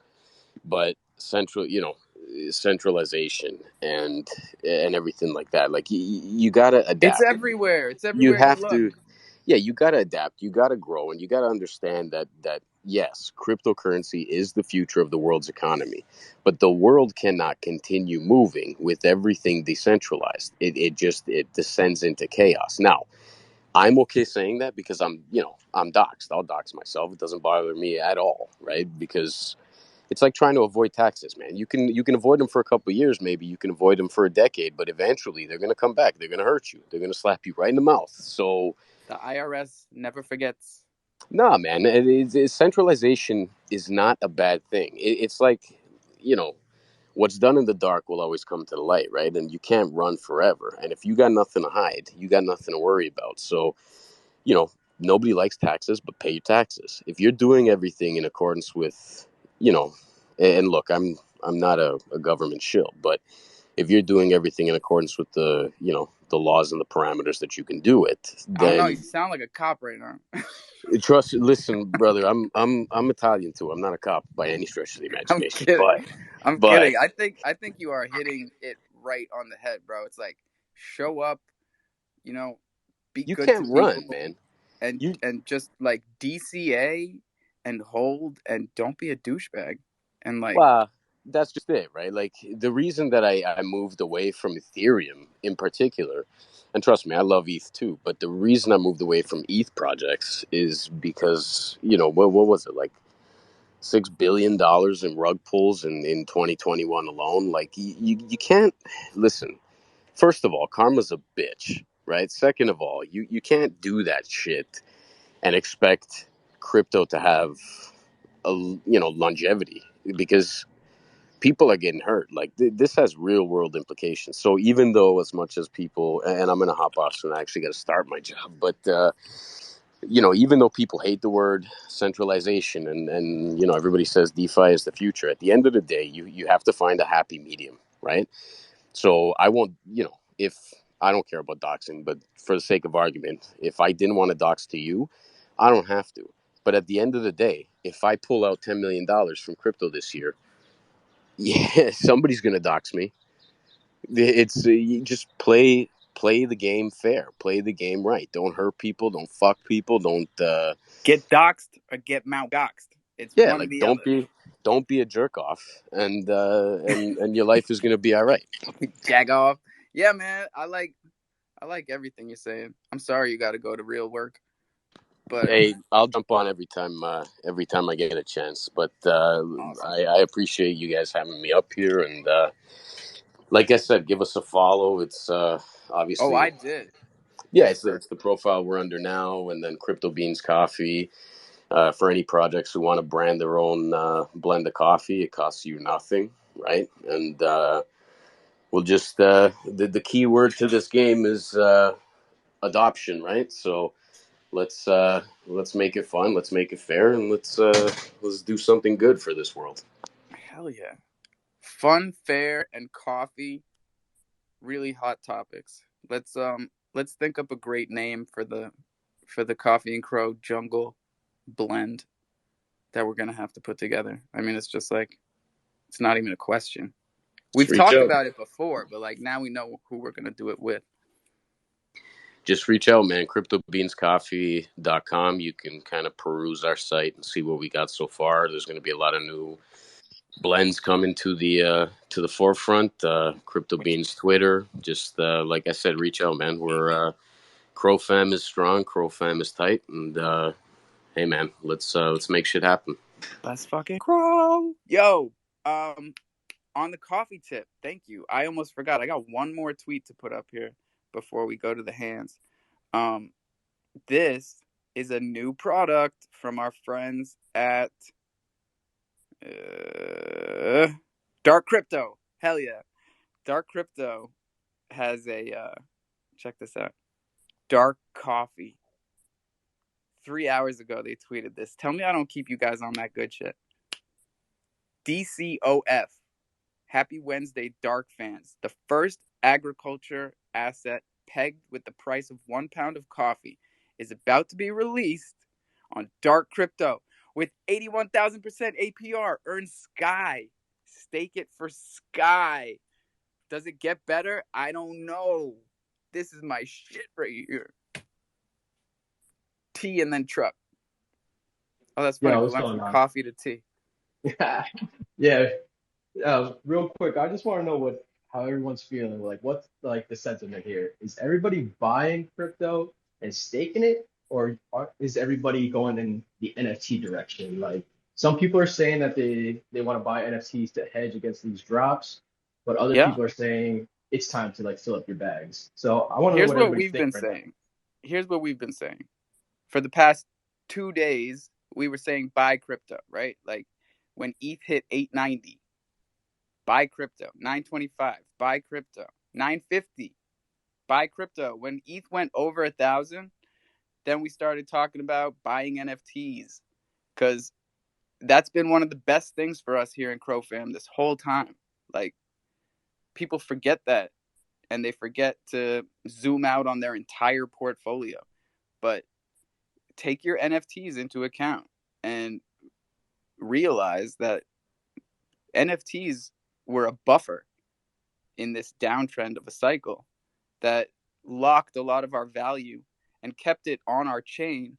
[SPEAKER 9] but centralization and everything like that. Like you got to
[SPEAKER 1] It's
[SPEAKER 9] adapt.
[SPEAKER 1] everywhere. It's
[SPEAKER 9] You
[SPEAKER 1] everywhere you
[SPEAKER 9] have
[SPEAKER 1] look.
[SPEAKER 9] to, yeah, you got to adapt. You got to grow, and you got to understand that yes, cryptocurrency is the future of the world's economy, but the world cannot continue moving with everything decentralized. It descends into chaos. Now, I'm okay saying that because I'm doxxed. I'll dox myself. It doesn't bother me at all, right? Because it's like trying to avoid taxes, man. You can avoid them for a couple of years, maybe you can avoid them for a decade, but eventually they're going to come back. They're going to hurt you. They're going to slap you right in the mouth. So,
[SPEAKER 1] The IRS never forgets.
[SPEAKER 9] nah, man, centralization is not a bad thing. It's like, you know, what's done in the dark will always come to the light, right? And you can't run forever. And if you got nothing to hide, you got nothing to worry about. So, you know, nobody likes taxes, but pay your taxes. If you're doing everything in accordance with, you know, and look, I'm not a government shill, but if you're doing everything in accordance with the laws and the parameters that you can do it,
[SPEAKER 1] I don't know. You
[SPEAKER 9] then
[SPEAKER 1] sound like a cop right now.
[SPEAKER 9] listen, brother, I'm Italian too. I'm not a cop by any stretch of the
[SPEAKER 1] I'm
[SPEAKER 9] imagination,
[SPEAKER 1] kidding.
[SPEAKER 9] but
[SPEAKER 1] I'm
[SPEAKER 9] but
[SPEAKER 1] kidding. I think you are hitting it right on the head, bro. It's like show up, you know, be
[SPEAKER 9] you
[SPEAKER 1] good to
[SPEAKER 9] can't run,
[SPEAKER 1] people,
[SPEAKER 9] man.
[SPEAKER 1] and
[SPEAKER 9] You
[SPEAKER 1] just like DCA and hold, and don't be a douchebag. And like,
[SPEAKER 9] Well, that's just it, right? Like the reason that I moved away from Ethereum in particular, and trust me, I love ETH too, but the reason I moved away from ETH projects is because, what was it, like $6 billion in rug pulls in 2021 alone? Like you can't listen. First of all, karma's a bitch, right? Second of all, you can't do that shit and expect crypto to have a longevity, because people are getting hurt. Like this has real world implications. So even though, as much as people, and I'm gonna hop off soon, I actually got to start my job, but even though people hate the word centralization, and everybody says DeFi is the future, at the end of the day, you have to find a happy medium, right? So I won't, if I don't care about doxing, but for the sake of argument, if I didn't want to dox to you, I don't have to. But at the end of the day, if I pull out $10 million from crypto this year, yeah, somebody's gonna dox me. It's you just play the game fair, play the game right. Don't hurt people. Don't fuck people. Don't
[SPEAKER 1] Get doxed or get Mount doxed. It's
[SPEAKER 9] yeah,
[SPEAKER 1] one or
[SPEAKER 9] like
[SPEAKER 1] the
[SPEAKER 9] don't be a jerk off, and your life is gonna be all right.
[SPEAKER 1] other. Jag off. Yeah, man. I like everything you're saying. I'm sorry you got to go to real work, but
[SPEAKER 9] Hey, I'll jump on every time I get a chance. But
[SPEAKER 1] awesome.
[SPEAKER 9] I appreciate you guys having me up here, and like I said, give us a follow. It's
[SPEAKER 1] Oh,
[SPEAKER 9] obviously
[SPEAKER 1] I did.
[SPEAKER 9] yeah,
[SPEAKER 1] Yes,
[SPEAKER 9] it's
[SPEAKER 1] sir.
[SPEAKER 9] the profile we're under now, and then Crypto Beans Coffee. For any projects who want to brand their own blend of coffee, it costs you nothing, right? And we'll just the key word to this game is adoption, right? So let's make it fun, let's make it fair, and let's do something good for this world.
[SPEAKER 1] Hell yeah. Fun, fair, and coffee. Really hot topics. Let's think up a great name for the Coffee and Crow Jungle blend that we're gonna have to put together. I mean, it's just like it's not even a question.
[SPEAKER 9] Just
[SPEAKER 1] We've
[SPEAKER 9] reach
[SPEAKER 1] talked
[SPEAKER 9] out.
[SPEAKER 1] about it before, but like now we know who we're gonna do it with.
[SPEAKER 9] Just reach out, man. CryptoBeansCoffee.com. You can kind of peruse our site and see what we got so far. There's going to be a lot of new blends coming to the forefront. Crypto
[SPEAKER 1] Which
[SPEAKER 9] Beans Twitter. Just like I said, reach out, man. We're Crow Fam is strong. Crow Fam is tight, and hey, man, let's make shit happen.
[SPEAKER 1] let's fucking crow. Yo, on the coffee tip, thank you. I almost forgot. I got one more tweet to put up here before we go to the hands. Um, this is a new product from our friends at Dark Crypto. Hell yeah. Dark Crypto has a check this out. Dark coffee. 3 hours ago they tweeted this. Tell me I don't keep you guys on that good shit. DCOF. Happy Wednesday, Dark fans. The first agriculture asset pegged with the price of 1 pound of coffee is about to be released on Dark Crypto with 81,000% APR. Earn Sky. Stake it for Sky. Does it get better? I don't know. This is my shit right here. Tea and then truck. Oh, that's funny.
[SPEAKER 8] Yo,
[SPEAKER 1] We
[SPEAKER 8] what's
[SPEAKER 1] went
[SPEAKER 8] going
[SPEAKER 1] from
[SPEAKER 8] on?
[SPEAKER 1] coffee to tea.
[SPEAKER 8] Yeah, real quick, I just want to know how everyone's feeling. Like, what's like the sentiment here? Is everybody buying crypto and staking it, or is everybody going in the NFT direction? Like, some people are saying that they want to buy NFTs to hedge against these drops, but other
[SPEAKER 1] Yeah.
[SPEAKER 8] people are saying it's time to like fill up your bags. So I want to know
[SPEAKER 1] Here's
[SPEAKER 8] what
[SPEAKER 1] what
[SPEAKER 8] everybody's
[SPEAKER 1] we've been
[SPEAKER 8] thinking right now.
[SPEAKER 1] saying. Here's what we've been saying. For the past 2 days, we were saying buy crypto, right? Like when ETH hit 890, buy crypto. 925, buy crypto. 950, buy crypto. When ETH went over 1,000, then we started talking about buying NFTs because that's been one of the best things for us here in Crow Fam this whole time. Like people forget that and they forget to zoom out on their entire portfolio. But take your NFTs into account and realize that NFTs were a buffer in this downtrend of a cycle that locked a lot of our value and kept it on our chain,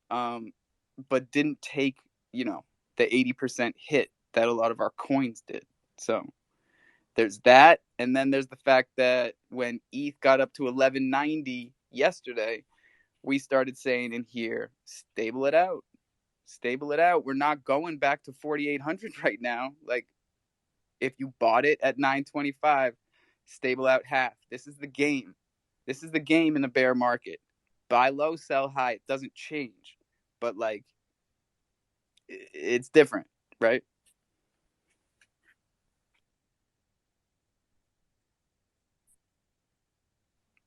[SPEAKER 1] but didn't take, the 80% hit that a lot of our coins did. So there's that. And then there's the fact that when ETH got up to 1190 yesterday, we started saying in here, stable it out. Stable it out. We're not going back to 4,800 right now. Like, if you bought it at 925, stable out half. This is the game. This is the game in the bear market. Buy low, sell high. It doesn't change. But, like, it's different, right?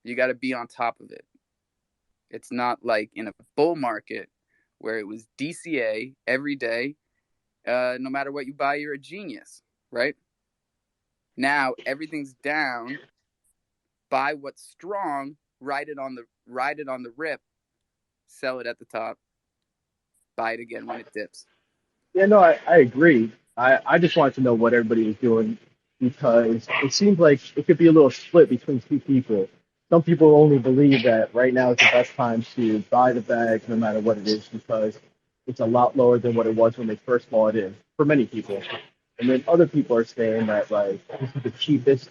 [SPEAKER 1] You got to be on top of it. It's not like in a bull market where it was DCA every day. No matter what you buy, you're a genius, right? Now everything's down. Buy what's strong. Ride it on the rip. Sell it at the top. Buy it again when it dips.
[SPEAKER 8] Yeah, no, I agree. I just wanted to know what everybody is doing because it seems like it could be a little split between two people. Some people only believe that right now is the best time to buy the bag no matter what it is because it's a lot lower than what it was when they first bought it in for many people. And then other people are saying that like this is the cheapest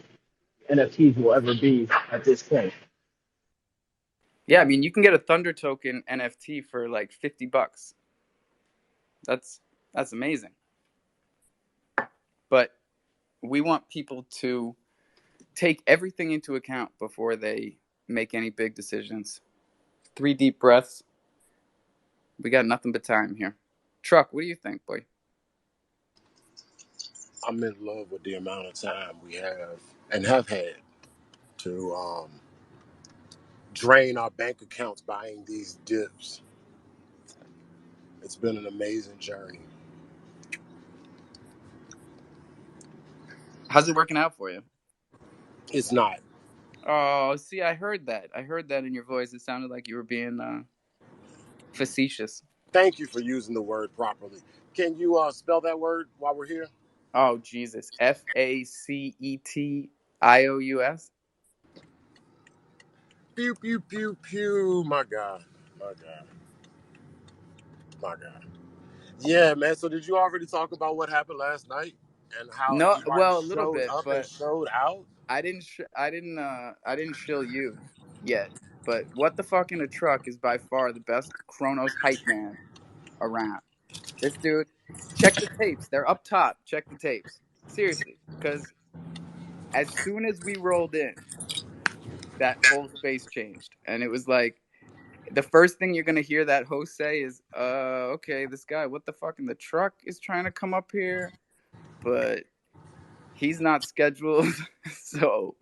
[SPEAKER 8] NFTs will ever be at this point.
[SPEAKER 1] Yeah, I mean, you can get a Thunder Token NFT for like $50. That's that's amazing. But we want people to take everything into account before they make any big decisions. 3 deep breaths. We got nothing but time here. Truck, what do you think, boy?
[SPEAKER 11] I'm in love with the amount of time we have and have had to drain our bank accounts buying these dips. It's been an amazing journey.
[SPEAKER 1] How's it working out for you?
[SPEAKER 11] It's not.
[SPEAKER 1] Oh, see, I heard that. I heard that in your voice. It sounded like you were being facetious.
[SPEAKER 11] Thank you for using the word properly. Can you spell that word while we're here?
[SPEAKER 1] Oh, Jesus. FACETIOUS?
[SPEAKER 11] Pew, pew, pew, pew. My God. My God. My God. Yeah, man. So did you already talk about what happened last night and how
[SPEAKER 1] No,
[SPEAKER 11] everybody
[SPEAKER 1] well, a little
[SPEAKER 11] showed
[SPEAKER 1] bit,
[SPEAKER 11] up and
[SPEAKER 1] but
[SPEAKER 11] showed out?
[SPEAKER 1] I didn't shill you yet. But what the fuck in a truck is by far the best Chronos hype man around. This dude, check the tapes. They're up top. Check the tapes. Seriously, because as soon as we rolled in, that whole space changed, and it was like the first thing you're gonna hear that host say is, okay, this guy, what the fuck in the truck is trying to come up here, but he's not scheduled, so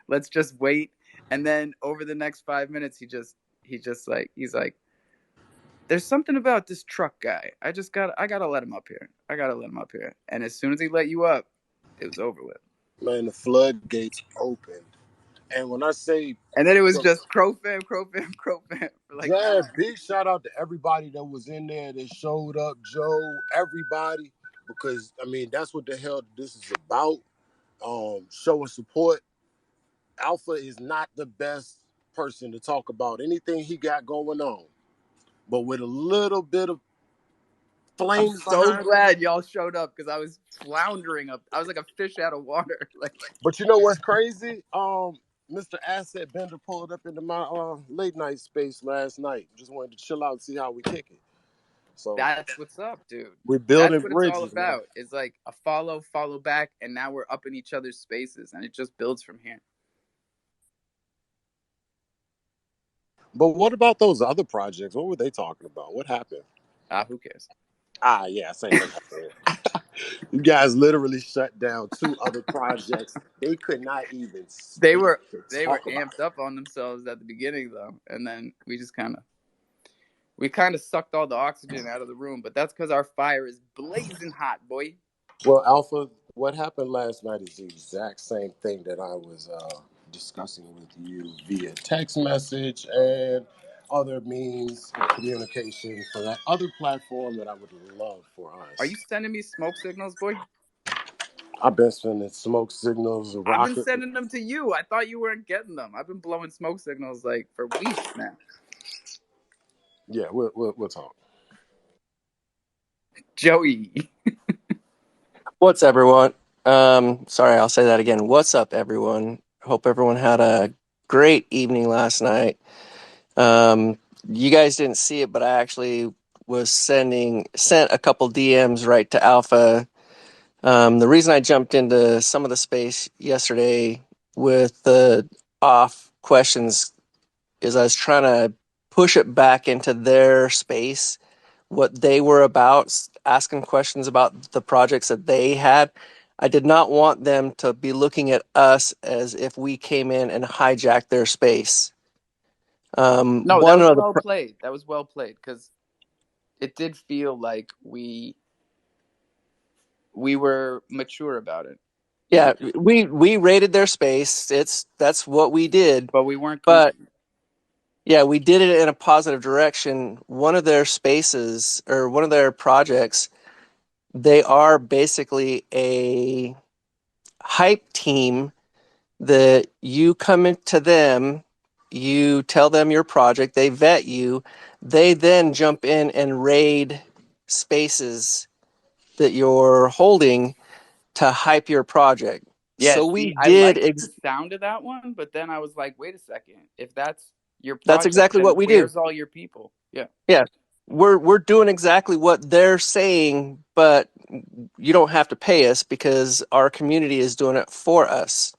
[SPEAKER 1] let's just wait." And then over the next 5 minutes, he's like, "There's something about this truck guy. I gotta let him up here. I gotta let him up here." And as soon as he let you up, it was over with.
[SPEAKER 11] Man, the floodgates opened. And when I say,
[SPEAKER 1] And then it was just Crow fam, Crow fam, Crow fam for like
[SPEAKER 11] yeah,
[SPEAKER 1] hours.
[SPEAKER 11] big shout out to everybody that was in there that showed up, Joe, everybody, because I mean that's what the hell this is about. Showing support. Alpha is not the best person to talk about anything he got going on, but with a little bit of
[SPEAKER 1] I'm
[SPEAKER 11] flames
[SPEAKER 1] so
[SPEAKER 11] behind him.
[SPEAKER 1] glad y'all showed up because I was floundering up. I was like a fish out of water. Like,
[SPEAKER 11] But you know what's crazy? Mr. Asset Bender pulled up into my late night space last night. Just wanted to chill out and see how we kick it. So
[SPEAKER 1] that's what's up, dude.
[SPEAKER 11] we're
[SPEAKER 1] That's
[SPEAKER 11] building
[SPEAKER 1] what it's all
[SPEAKER 11] bridges, man.
[SPEAKER 1] about. It's like a follow back, and now we're up in each other's spaces, and it just builds from here.
[SPEAKER 11] But what about those other projects? What were they talking about? What happened?
[SPEAKER 1] Who cares?
[SPEAKER 11] Ah, yeah, same thing I said. You guys literally shut down two other projects. They could not even
[SPEAKER 1] They
[SPEAKER 11] speak
[SPEAKER 1] were
[SPEAKER 11] to
[SPEAKER 1] they were
[SPEAKER 11] talk about
[SPEAKER 1] amped
[SPEAKER 11] it.
[SPEAKER 1] up on themselves at the beginning though, and then we kind of sucked all the oxygen out of the room. But that's because our fire is blazing hot, boy.
[SPEAKER 11] Well, Alpha, what happened last night is the exact same thing that I was discussing with you via text message and other means of communication for that other platform that I would love for
[SPEAKER 1] Are
[SPEAKER 11] us.
[SPEAKER 1] you sending me smoke signals, boy?
[SPEAKER 11] I've been sending smoke signals,
[SPEAKER 1] I've been
[SPEAKER 11] rocket.
[SPEAKER 1] sending them to you. I thought you weren't getting them. I've been blowing smoke signals like for weeks now.
[SPEAKER 11] Yeah, we'll talk.
[SPEAKER 1] Joey.
[SPEAKER 12] What's everyone? Sorry, I'll say that again. What's up, everyone? Hope everyone had a great evening last night. You guys didn't see it, but I actually was sent a couple DMs right to Alpha. The reason I jumped into some of the space yesterday with the off questions is I was trying to push it back into their space, what they were about. ask them questions about the projects that they had. I did not want them to be looking at us as if we came in and hijacked their space.
[SPEAKER 1] No, that
[SPEAKER 12] One
[SPEAKER 1] was
[SPEAKER 12] of the
[SPEAKER 1] well played. That was well played because it did feel like we were mature about it, you
[SPEAKER 12] yeah,
[SPEAKER 1] know,
[SPEAKER 12] we raided their space. That's what we did.
[SPEAKER 1] but we weren't
[SPEAKER 12] But
[SPEAKER 1] goofy.
[SPEAKER 12] yeah, we did it in a positive direction. One of their spaces or one of their projects, they are basically a hype team that you come into them, you tell them your project, they vet you, they then jump in and raid spaces that you're holding to hype your project.
[SPEAKER 1] Yeah,
[SPEAKER 12] So we
[SPEAKER 1] see, I
[SPEAKER 12] did
[SPEAKER 1] liked the sound of that one, but then I was like, wait a second. If that's your
[SPEAKER 12] that's
[SPEAKER 1] project,
[SPEAKER 12] exactly
[SPEAKER 1] then
[SPEAKER 12] what we do.
[SPEAKER 1] where's all your people? Yeah.
[SPEAKER 12] Yeah. We're doing exactly what they're saying, but you don't have to pay us because our community is doing it for us.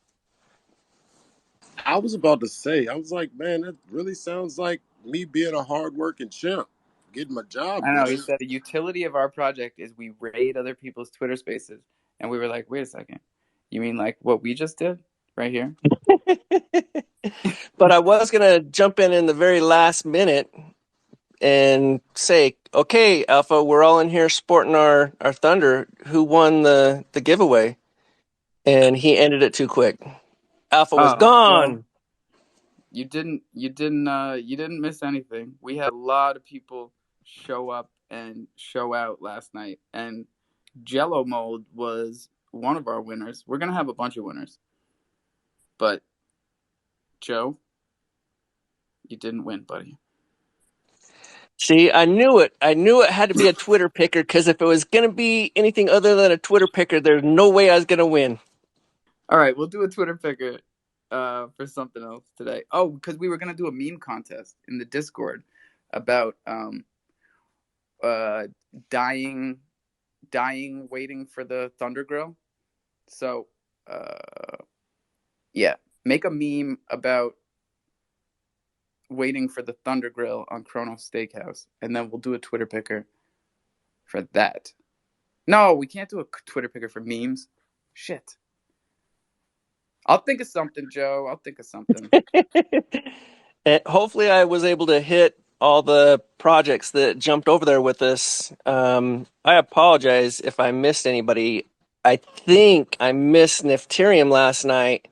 [SPEAKER 11] I was about to say, I was like, man, that really sounds like me being a hardworking chimp, getting my job
[SPEAKER 1] I know. He
[SPEAKER 11] done.
[SPEAKER 1] said the utility of our project is we raid other people's Twitter spaces. And we were like, wait a second. You mean like what we just did right here?
[SPEAKER 12] But I was going to jump in the very last minute and say, okay, Alpha, we're all in here sporting our Thunder. Who won the giveaway? And he ended it too quick. Alpha was
[SPEAKER 1] Well,
[SPEAKER 12] gone.
[SPEAKER 1] you didn't miss anything. We had a lot of people show up and show out last night, and Jello Mold was one of our winners. We're gonna have a bunch of winners, but Joe, you didn't win, buddy.
[SPEAKER 12] See, I knew it. I knew it had to be a Twitter picker because if it was going to be anything other than a Twitter picker, there's no way I was going to win.
[SPEAKER 1] All right, we'll do a Twitter picker for something else today. Oh, because we were gonna do a meme contest in the Discord about uh dying waiting for the Thunder Grill. So yeah, make a meme about waiting for the Thunder Grill on Kronos Steakhouse, and then we'll do a Twitter picker for that. No, we can't do a Twitter picker for memes. Shit. I'll think of something, Joe. I'll think of something.
[SPEAKER 12] And hopefully, I was able to hit all the projects that jumped over there with us. I apologize if I missed anybody. I think I missed Nefterium last night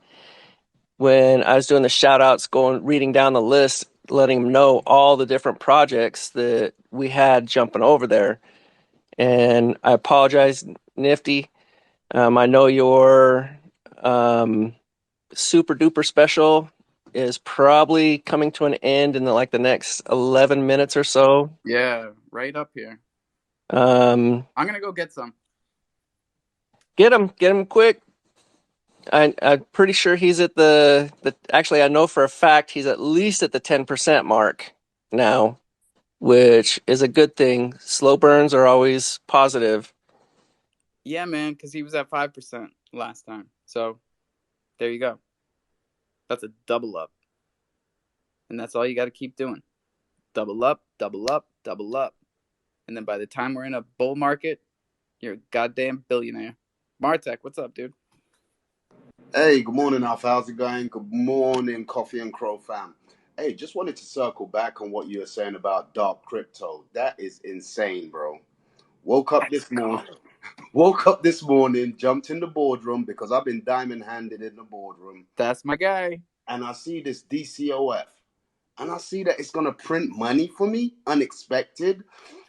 [SPEAKER 12] when I was doing the shout outs, reading down the list, letting him know all the different projects that we had jumping over there. And I apologize, Nifty. I know your super duper special is probably coming to an end in the next 11 minutes or so.
[SPEAKER 1] Yeah, right up here.
[SPEAKER 12] Um,
[SPEAKER 1] I'm gonna go get some.
[SPEAKER 12] get him quick. I'm pretty sure he's at the actually I know for a fact he's at least at the 10% mark now, which is a good thing. Slow burns are always positive.
[SPEAKER 1] Yeah, man, because he was at 5% last time. So there you go. That's a double up, and that's all you got to keep doing. Double up, double up, double up, and then by the time we're in a bull market, you're a goddamn billionaire. Martek, what's up, dude?
[SPEAKER 13] Hey, good morning, Alf. How's it going? Good morning, Coffee and Cro fam. Hey, just wanted to circle back on what you were saying about dark crypto. That is insane, bro. Woke up
[SPEAKER 1] Let's
[SPEAKER 13] this morning,
[SPEAKER 1] go.
[SPEAKER 13] jumped in the boardroom because I've been diamond handed in the boardroom,
[SPEAKER 1] That's my guy.
[SPEAKER 13] and I see this DCOF, and I see that it's gonna print money for me, unexpected.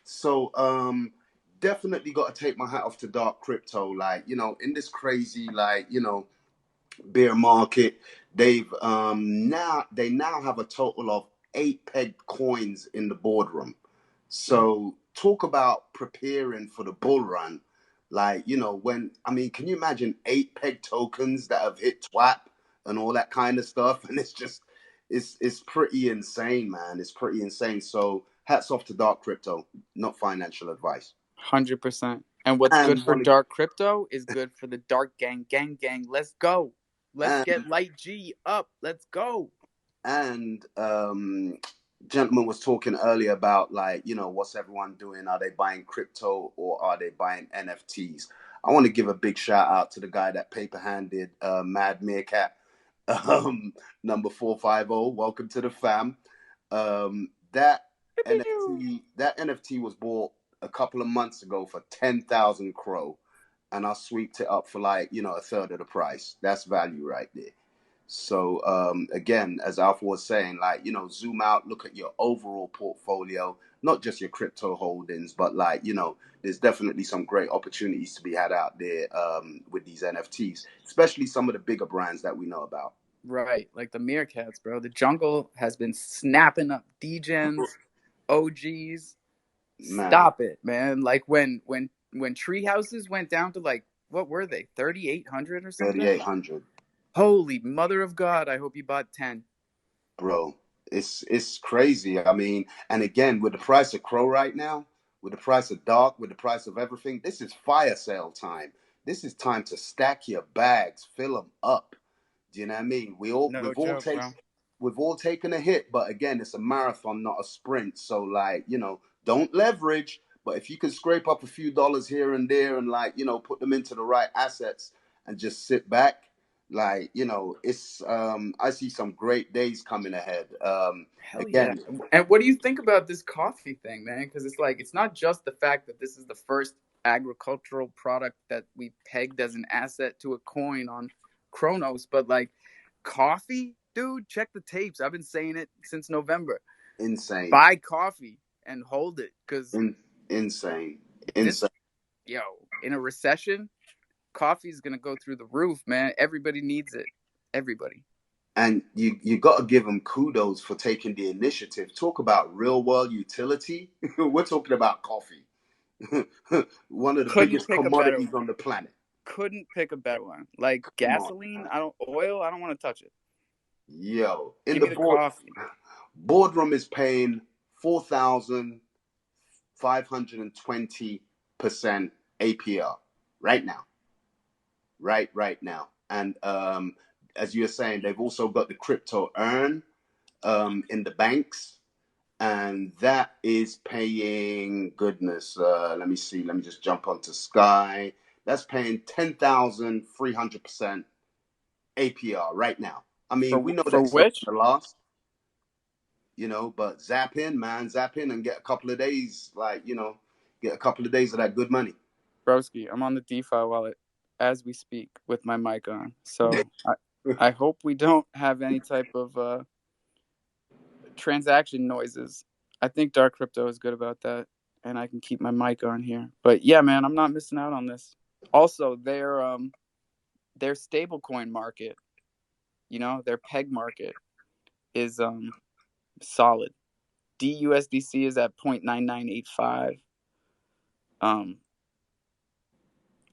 [SPEAKER 13] So, definitely got to take my hat off to dark crypto. Like, in this crazy, bear market. They now have a total of 8 pegged coins in the boardroom. So talk about preparing for the bull run. Can you imagine 8 peg tokens that have hit twap and all that kind of stuff? And it's pretty insane, man. It's pretty insane. So hats off to dark crypto, not financial advice.
[SPEAKER 1] 100%. And what's good
[SPEAKER 13] And
[SPEAKER 1] for
[SPEAKER 13] one
[SPEAKER 1] dark crypto is good for the dark gang. Let's go. Let's
[SPEAKER 13] and
[SPEAKER 1] get light G up. Let's go.
[SPEAKER 13] and gentleman was talking earlier about, like, what's everyone doing? Are they buying crypto or are they buying NFTs? I want to give a big shout out to the guy that paper handed Mad Meerkat um, number 450. Welcome to the fam. That NFT was bought a couple of months ago for 10,000 Cro, and I sweeped it up for, like, a third of the price. That's value right there. So again, as Alpha was saying, like, zoom out, look at your overall portfolio, not just your crypto holdings, but, like, there's definitely some great opportunities to be had out there with these NFTs, especially some of the bigger brands that we know about.
[SPEAKER 1] Right, like the Meerkats, bro. The jungle has been snapping up degens, OGs.
[SPEAKER 13] Man,
[SPEAKER 1] Stop it, man. Like when tree houses went down to, like, what were they, 3,800 or something?
[SPEAKER 13] 3,800.
[SPEAKER 1] Holy mother of God! I hope you bought 10.
[SPEAKER 13] Bro, it's crazy. I mean, and again, with the price of Crow right now, with the price of Dark, with the price of everything, this is fire sale time. This is time to stack your bags, fill them up. Do you know what I mean?
[SPEAKER 1] No joke, bro.
[SPEAKER 13] We've all taken a hit, but again, it's a marathon, not a sprint. So, like, don't leverage, but if you can scrape up a few dollars here and there and, like, put them into the right assets and just sit back, like, it's I see some great days coming ahead.
[SPEAKER 1] Hell yeah.
[SPEAKER 13] Again,
[SPEAKER 1] And what do you think about this coffee thing, man? Because it's like, it's not just the fact that this is the first agricultural product that we pegged as an asset to a coin on Kronos, but like coffee, dude, check the tapes. I've been saying it since November.
[SPEAKER 13] insane.
[SPEAKER 1] Buy coffee and hold it, because
[SPEAKER 13] In, insane.
[SPEAKER 1] this,
[SPEAKER 13] Insane.
[SPEAKER 1] yo, in a recession, coffee is going to go through the roof, man. Everybody needs it. Everybody.
[SPEAKER 13] And you got to give them kudos for taking the initiative. Talk about real world utility. We're talking about coffee. One of the
[SPEAKER 1] Couldn't
[SPEAKER 13] biggest
[SPEAKER 1] pick a better
[SPEAKER 13] commodities
[SPEAKER 1] one.
[SPEAKER 13] on the planet.
[SPEAKER 1] Couldn't pick a better one. Like
[SPEAKER 13] Come on,
[SPEAKER 1] gasoline,
[SPEAKER 13] man.
[SPEAKER 1] oil, I don't want to touch it.
[SPEAKER 13] Yo, in
[SPEAKER 1] Give
[SPEAKER 13] the
[SPEAKER 1] me the coffee.
[SPEAKER 13] boardroom is paying 4,520% APR right now. Right now. And as you were saying, they've also got the crypto earn in the banks, and that is paying, goodness, let me see, let me just jump onto Sky. That's paying 10,300% APR right now. I mean, we know
[SPEAKER 1] For
[SPEAKER 13] that it's not
[SPEAKER 1] which,
[SPEAKER 13] going to last, but zap in, man, zap in and get a couple of days, like, get a couple of days of that good money.
[SPEAKER 1] broski, I'm on the DeFi wallet as we speak with my mic on. So I hope we don't have any type of transaction noises. I think Dark Crypto is good about that, and I can keep my mic on here. But yeah, man, I'm not missing out on this. Also, their stablecoin market, their peg market is solid. DUSDC is at 0.9985.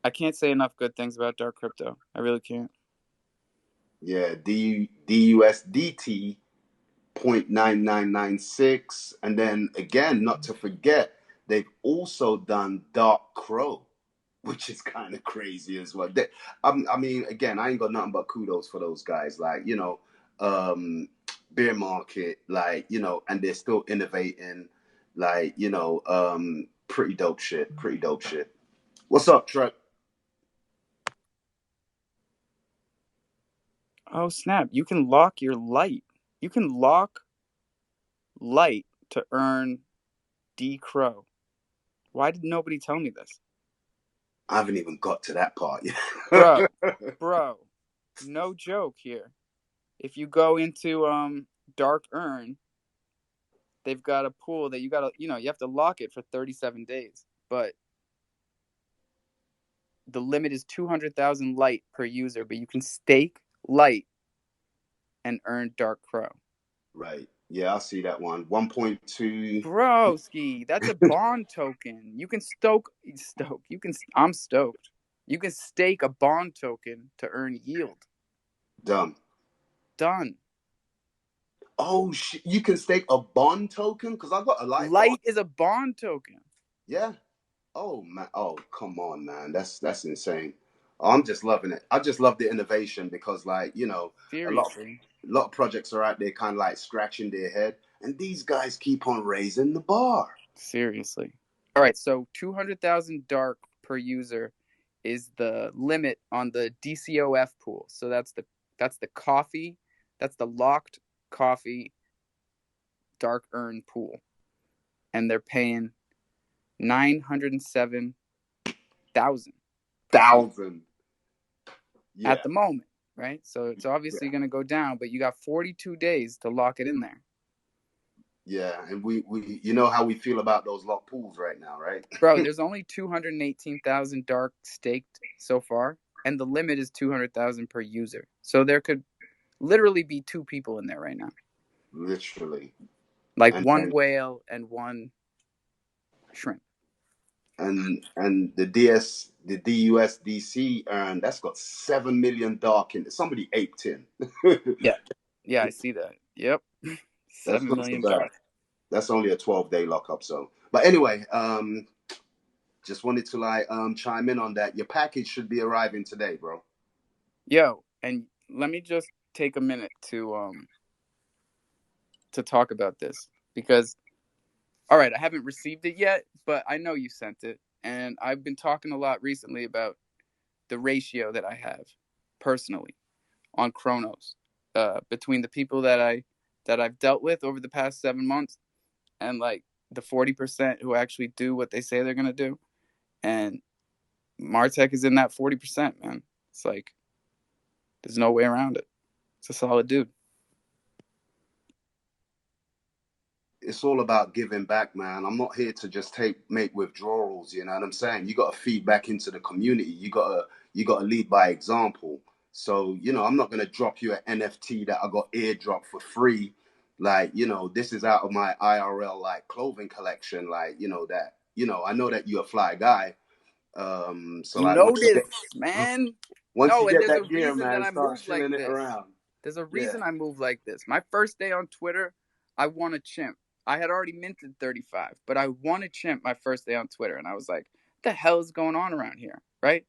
[SPEAKER 1] I can't say enough good things about Dark Crypto. I really can't.
[SPEAKER 13] Yeah, DUSDT 0.9996. And then again, not to forget, they've also done Dark Crow, which is kind of crazy as well. I mean, again, I ain't got nothing but kudos for those guys. Like, bear market, like, and they're still innovating, like, pretty dope shit. Pretty dope shit. What's up, Trek?
[SPEAKER 1] Oh, snap. You can lock your light. You can lock light to earn D Crow. Why did nobody tell me this?
[SPEAKER 13] I haven't even got to that part yet.
[SPEAKER 1] Bro, no joke here. If you go into Dark Earn, they've got a pool that you have to lock it for 37 days. But the limit is 200,000 light per user, but you can stake light and earn Dark Crow.
[SPEAKER 13] Right. Yeah, I see that one. 1.2.
[SPEAKER 1] Broski, that's a bond token. You can I'm stoked. You can stake a bond token to earn yield.
[SPEAKER 13] Done.
[SPEAKER 1] Done.
[SPEAKER 13] Oh shit! You can stake a bond token because I got a light bond.
[SPEAKER 1] Light is a bond token.
[SPEAKER 13] Yeah. Oh man. Oh come on, man. That's insane. I'm just loving it. I just love the innovation because, like,
[SPEAKER 1] Seriously.
[SPEAKER 13] a lot of projects are out there kind of like scratching their head, and these guys keep on raising the bar.
[SPEAKER 1] Seriously. All right, so 200,000 dark per user is the limit on the DCOF pool. So that's the coffee, that's the locked coffee dark earn pool. And they're paying 907,000 per user
[SPEAKER 13] Thousand.
[SPEAKER 1] at
[SPEAKER 13] Yeah,
[SPEAKER 1] the moment, right? So it's obviously
[SPEAKER 13] yeah,
[SPEAKER 1] going to go down, but you got 42 days to lock it in there.
[SPEAKER 13] yeah. And we you know how we feel about those lock pools right now, right?
[SPEAKER 1] Bro, there's only 218,000 dark staked so far, and the limit is 200,000 per user. So there could literally be two people in there right now.
[SPEAKER 13] Literally.
[SPEAKER 1] Like
[SPEAKER 13] And
[SPEAKER 1] one
[SPEAKER 13] and
[SPEAKER 1] whale and one shrimp.
[SPEAKER 13] and the DUSDC that's got 7 million dark in it. Somebody aped in.
[SPEAKER 1] Yeah. Yeah, I see that. Yep.
[SPEAKER 13] That's
[SPEAKER 1] 7
[SPEAKER 13] not so
[SPEAKER 1] million
[SPEAKER 13] bad.
[SPEAKER 1] dark.
[SPEAKER 13] That's only a 12-day lockup. So, but anyway, just wanted to like chime in on that. Your package should be arriving today, bro.
[SPEAKER 1] Yo, and let me just take a minute to talk about this because all right, I haven't received it yet, but I know you sent it and I've been talking a lot recently about the ratio that I have personally on Chronos between the people that I've dealt with over the past 7 months and like the 40% who actually do what they say they're gonna do, and Martech is in that 40%, man. It's like there's no way around it. It's a solid dude.
[SPEAKER 13] It's all about giving back, man. I'm not here to just make withdrawals. You know what I'm saying? You got to feed back into the community. You got to lead by example. So I'm not gonna drop you an NFT that I got airdrop for free. Like this is out of my IRL like clothing collection. Like that. I know that you're a fly guy. So
[SPEAKER 1] You
[SPEAKER 13] like
[SPEAKER 1] know this, man.
[SPEAKER 13] once you
[SPEAKER 1] No, and
[SPEAKER 13] get
[SPEAKER 1] there's a
[SPEAKER 13] that gear,
[SPEAKER 1] reason that
[SPEAKER 13] man,
[SPEAKER 1] I
[SPEAKER 13] start
[SPEAKER 1] move like
[SPEAKER 13] shilling it
[SPEAKER 1] this.
[SPEAKER 13] around.
[SPEAKER 1] There's a
[SPEAKER 13] Yeah.
[SPEAKER 1] reason I move like this. My first day on Twitter, I won a chimp. I had already minted 35, but I won a chimp my first day on Twitter. And I was like, what the hell is going on around here? Right?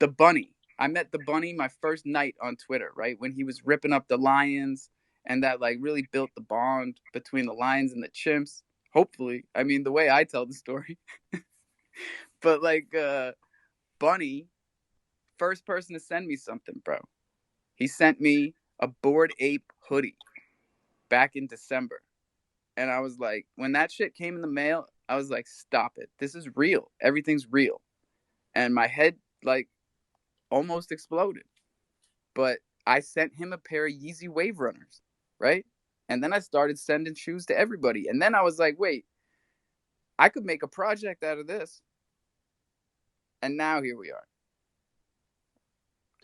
[SPEAKER 1] The bunny. I met the bunny my first night on Twitter, right? When he was ripping up the lions and that like really built the bond between the lions and the chimps. Hopefully. I mean, the way I tell the story. But like Bunny, first person to send me something, bro. He sent me a Bored Ape hoodie back in December. And I was like, when that shit came in the mail, I was like, stop it. This is real. Everything's real. And my head, like, almost exploded. But I sent him a pair of Yeezy Wave Runners, right? And then I started sending shoes to everybody. And then I was like, wait, I could make a project out of this. And now here we are.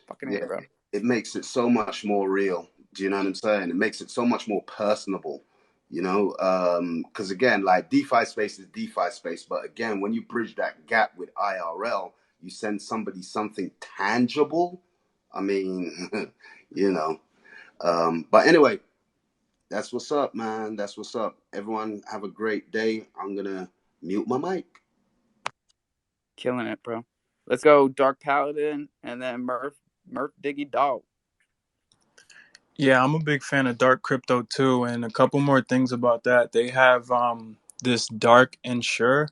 [SPEAKER 1] Fucking A,
[SPEAKER 13] Yeah,
[SPEAKER 1] bro.
[SPEAKER 13] it makes it so much more real. Do you know what I'm saying? It makes it so much more personable. Because again, like DeFi space is DeFi space, but again, when you bridge that gap with IRL, you send somebody something tangible. I mean, you know. But anyway, that's what's up, man. That's what's up. Everyone have a great day. I'm gonna mute my mic.
[SPEAKER 1] Killing it, bro. Let's go Dark Paladin and then Murph Diggy Dog.
[SPEAKER 14] Yeah, I'm a big fan of dark crypto too, and a couple more things about that. They have this dark insure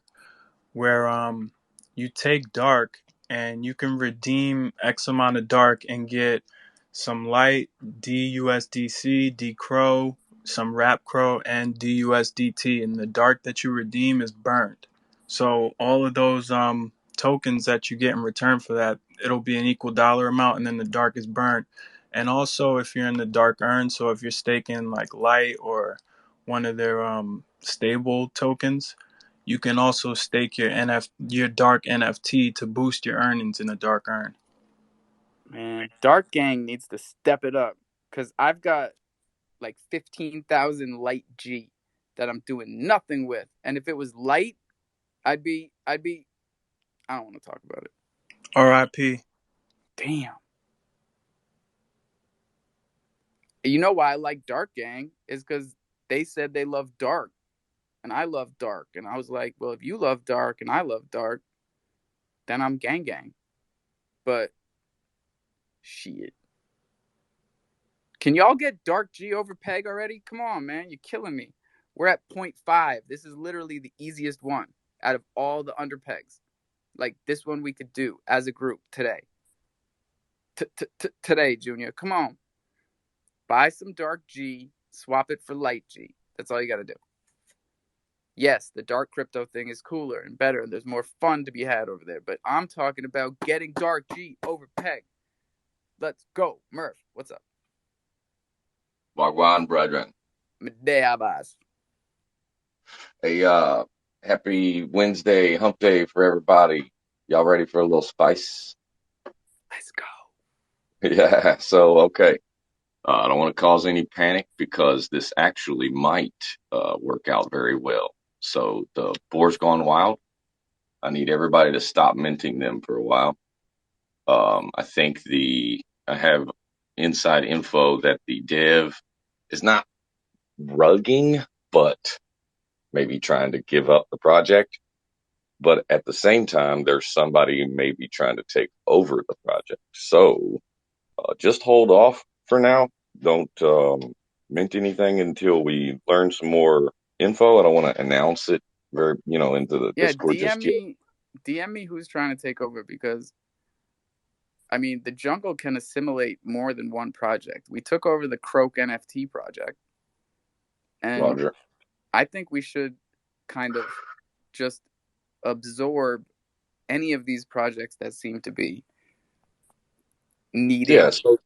[SPEAKER 14] where you take dark and you can redeem X amount of dark and get some light DUSDC, DCRO, some wrap crow, and DUSDT, and the dark that you redeem is burned. So all of those tokens that you get in return for that, it'll be an equal dollar amount, and then the dark is burnt. And also, if you're in the dark earn, so if you're staking like light or one of their stable tokens, you can also stake your dark NFT to boost your earnings in a dark earn.
[SPEAKER 1] Man, Dark Gang needs to step it up because I've got like 15,000 light G that I'm doing nothing with. And if it was light, I'd be, I don't want to talk about it.
[SPEAKER 14] RIP.
[SPEAKER 1] Damn. You know why I like Dark Gang is because they said they love dark and I love dark. And I was like, well, if you love dark and I love dark, then I'm gang gang. but shit. Can y'all get Dark G over Peg already? Come on, man. You're killing me. We're at 0.5. This is literally the easiest one out of all the underpegs. Like this one we could do as a group today. Today, Junior. Come on. Buy some Dark G, swap it for Light G. That's all you got to do. Yes, the dark crypto thing is cooler and better, and there's more fun to be had over there. But I'm talking about getting Dark G over Peg. Let's go. Murph, what's up?
[SPEAKER 15] Wagwan, brethren.
[SPEAKER 1] Medea Bas.
[SPEAKER 15] Hey, happy Wednesday, hump day for everybody. Y'all ready for a little spice?
[SPEAKER 1] Let's go.
[SPEAKER 15] Yeah, so, okay. I don't want to cause any panic because this actually might work out very well. So the boar's gone wild. I need everybody to stop minting them for a while. I have inside info that the dev is not rugging, but maybe trying to give up the project. But at the same time, there's somebody maybe trying to take over the project. So just hold off for now. Don't mint anything until we learn some more info. I don't want to announce it very, into the
[SPEAKER 1] Yeah,
[SPEAKER 15] Discord just yet.
[SPEAKER 1] DM me who's trying to take over because I mean the jungle can assimilate more than one project. We took over the Croak NFT project, and
[SPEAKER 15] Roger.
[SPEAKER 1] I think we should kind of just absorb any of these projects that seem to be
[SPEAKER 15] Yeah.
[SPEAKER 1] needing
[SPEAKER 15] So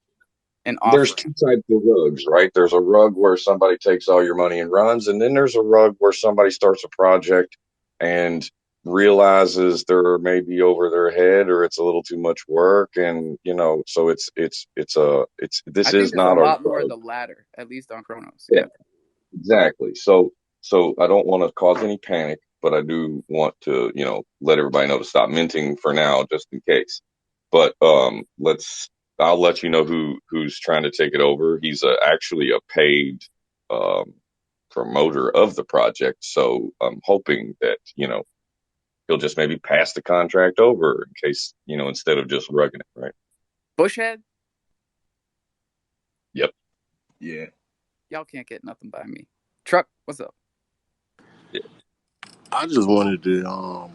[SPEAKER 1] an
[SPEAKER 15] there's
[SPEAKER 1] offering.
[SPEAKER 15] two types of rugs, right? There's a rug where somebody takes all your money and runs, and then there's a rug where somebody starts a project and realizes they're maybe over their head or it's a little too much work, and so
[SPEAKER 1] I
[SPEAKER 15] this
[SPEAKER 1] think
[SPEAKER 15] is
[SPEAKER 1] there's a
[SPEAKER 15] not a
[SPEAKER 1] lot more of
[SPEAKER 15] rug.
[SPEAKER 1] the latter, at least on Chronos.
[SPEAKER 15] Yeah,
[SPEAKER 1] Yeah.
[SPEAKER 15] exactly. So I don't want to cause any panic, but I do want to, let everybody know to stop minting for now, just in case. But I'll let you know who's trying to take it over. He's actually a paid um, promoter of the project, so I'm hoping that he'll just maybe pass the contract over in case instead of just rugging it, right?
[SPEAKER 1] Bushhead,
[SPEAKER 15] Yep. Yeah.
[SPEAKER 1] y'all can't get nothing by me. Truck, what's up?
[SPEAKER 15] Yeah.
[SPEAKER 11] I just wanted to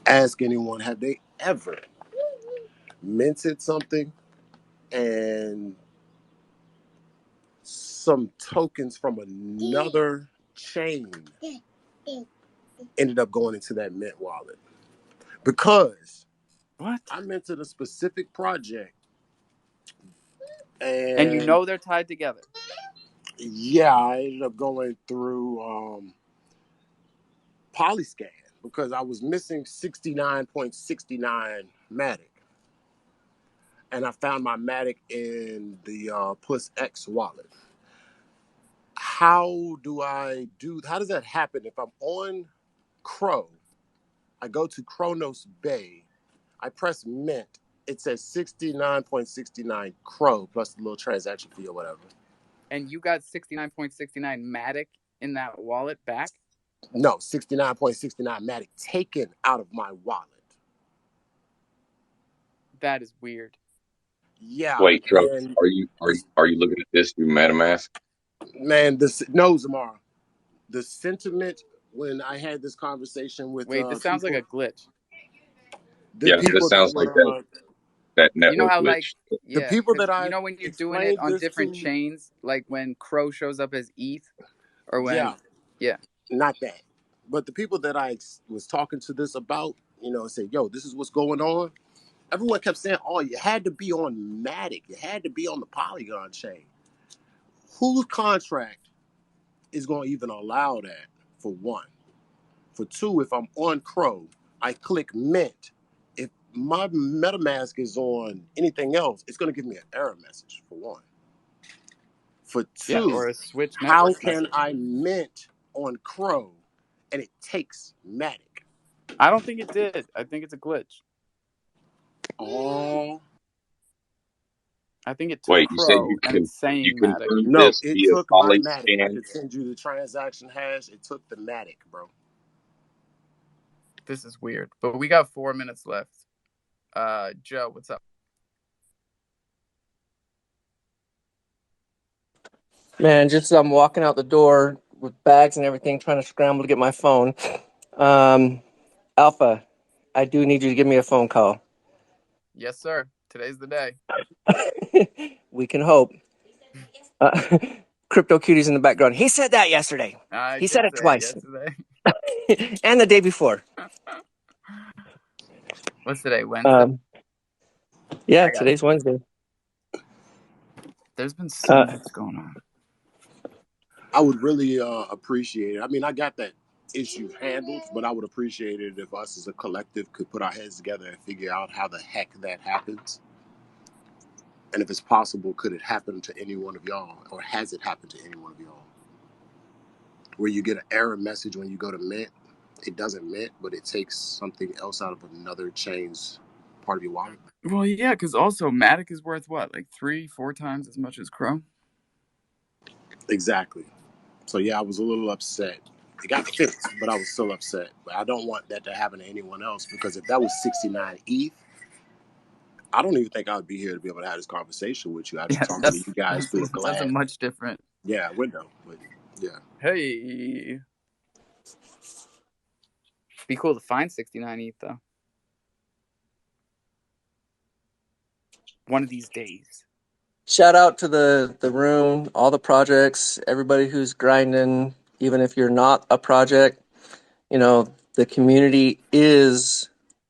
[SPEAKER 11] ask anyone, have they ever minted something and some tokens from another chain ended up going into that mint wallet? Because
[SPEAKER 1] What?
[SPEAKER 11] I minted a specific project,
[SPEAKER 1] And you
[SPEAKER 11] and
[SPEAKER 1] know they're tied together.
[SPEAKER 11] yeah, I ended up going through Polyscan because I was missing 69.69 Matic. And I found my Matic in the Plus X wallet. How does that happen if I'm on Cro? I go to Kronos Bay, I press mint, it says 69.69 Cro plus the little transaction fee or whatever.
[SPEAKER 1] And you got 69.69 Matic in that wallet back?
[SPEAKER 11] No, 69.69 Matic taken out of my wallet.
[SPEAKER 1] That is weird.
[SPEAKER 11] Yeah,
[SPEAKER 15] Wait, Truck,
[SPEAKER 11] and
[SPEAKER 15] are you are you
[SPEAKER 11] this
[SPEAKER 15] are you looking at this through MetaMask?
[SPEAKER 11] man, this no Zamar. The sentiment when I had this conversation with
[SPEAKER 1] Wait, this sounds like
[SPEAKER 11] people,
[SPEAKER 1] a glitch.
[SPEAKER 11] the
[SPEAKER 15] Yeah, this
[SPEAKER 11] people that
[SPEAKER 15] sounds like
[SPEAKER 11] were
[SPEAKER 15] that
[SPEAKER 1] You know
[SPEAKER 15] network
[SPEAKER 1] how like
[SPEAKER 15] glitch.
[SPEAKER 11] the
[SPEAKER 1] yeah,
[SPEAKER 11] people
[SPEAKER 1] because
[SPEAKER 11] that
[SPEAKER 1] you
[SPEAKER 11] I
[SPEAKER 1] know when you're doing it
[SPEAKER 11] explained
[SPEAKER 1] on
[SPEAKER 11] this
[SPEAKER 1] different
[SPEAKER 11] to,
[SPEAKER 1] chains, like when Crow shows up as ETH, or when
[SPEAKER 11] yeah,
[SPEAKER 1] yeah.
[SPEAKER 11] not that. But the people that was talking to this about, said, yo, this is what's going on. Everyone kept saying, oh, you had to be on Matic. You had to be on the Polygon chain. Whose contract is going to even allow that, for one? For two, if I'm on Crow, I click Mint. If my MetaMask is on anything else, it's going to give me an error message, for one. For
[SPEAKER 1] Yeah,
[SPEAKER 11] two,
[SPEAKER 1] or a Switch
[SPEAKER 11] how
[SPEAKER 1] network
[SPEAKER 11] can
[SPEAKER 1] message.
[SPEAKER 11] I mint on Crow and it takes Matic?
[SPEAKER 1] I don't think it did. I think it's a glitch.
[SPEAKER 11] Oh,
[SPEAKER 1] I think it took
[SPEAKER 15] Wait, you said
[SPEAKER 1] Crow and it's
[SPEAKER 15] you
[SPEAKER 1] saying Matic.
[SPEAKER 15] confirmed
[SPEAKER 11] no,
[SPEAKER 15] this
[SPEAKER 11] it
[SPEAKER 15] via
[SPEAKER 11] took my Matic. I
[SPEAKER 15] Polyscan?
[SPEAKER 11] could send you the transaction hash. It took the Matic, bro.
[SPEAKER 1] This is weird. But we got 4 minutes left. Joe, what's up?
[SPEAKER 12] Man, just I'm walking out the door with bags and everything, trying to scramble to get my phone. Alpha, I do need you to give me a phone call.
[SPEAKER 1] Yes, sir. Today's the day.
[SPEAKER 12] We can hope. Uh, Crypto Cutie's in the background. He said that yesterday.
[SPEAKER 1] I
[SPEAKER 12] He said
[SPEAKER 1] did
[SPEAKER 12] it
[SPEAKER 1] say it
[SPEAKER 12] twice,
[SPEAKER 1] yesterday.
[SPEAKER 12] and the day before.
[SPEAKER 1] What's today? Wednesday?
[SPEAKER 12] Um, yeah,
[SPEAKER 1] I got
[SPEAKER 12] today's
[SPEAKER 1] you.
[SPEAKER 12] Wednesday.
[SPEAKER 1] There's been so
[SPEAKER 12] Uh,
[SPEAKER 1] much going on.
[SPEAKER 11] I would really appreciate it. I mean, I got that issue handled, but I would appreciate it if us as a collective could put our heads together and figure out how the heck that happens. And if it's possible, could it happen to any one of y'all? Or has it happened to any one of y'all? Where you get an error message when you go to mint, it doesn't mint, but it takes something else out of another chain's part of your wallet.
[SPEAKER 1] Well, yeah, because also Matic is worth what, like 3, 4 times as much as Crow?
[SPEAKER 11] Exactly. So yeah, I was a little upset. It got fixed, but I was still upset. But I don't want that to happen to anyone else, because if that was 69 ETH, I don't even think I would be here to be able to have this conversation with you. I'd be
[SPEAKER 1] Yeah,
[SPEAKER 11] talking to
[SPEAKER 1] that's
[SPEAKER 11] you guys
[SPEAKER 1] that's
[SPEAKER 11] through a
[SPEAKER 1] that's a
[SPEAKER 11] glass,
[SPEAKER 1] much different.
[SPEAKER 11] yeah, window. But yeah,
[SPEAKER 1] Hey, be cool to find 69 ETH though. One of these days.
[SPEAKER 12] Shout out to the room, all the projects, everybody who's grinding. Even if you're not a project, the community is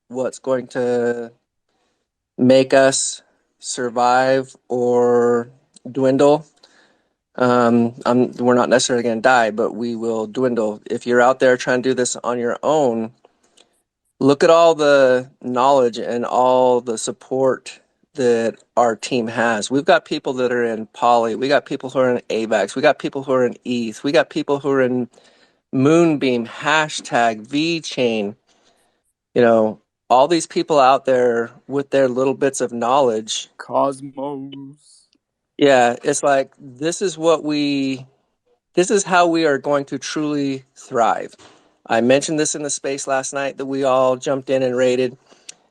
[SPEAKER 12] what's going to make us survive or dwindle. We're not necessarily going to die, but we will dwindle. If you're out there trying to do this on your own, look at all the knowledge and all the support that our team has. We've got people that are in Poly. We got people who are in AVAX. We got people who are in ETH. We got people who are in Moonbeam, hashtag VChain. All these people out there with their little bits of knowledge.
[SPEAKER 1] Cosmos.
[SPEAKER 12] Yeah, it's like this is how we are going to truly thrive. I mentioned this in the space last night that we all jumped in and raided.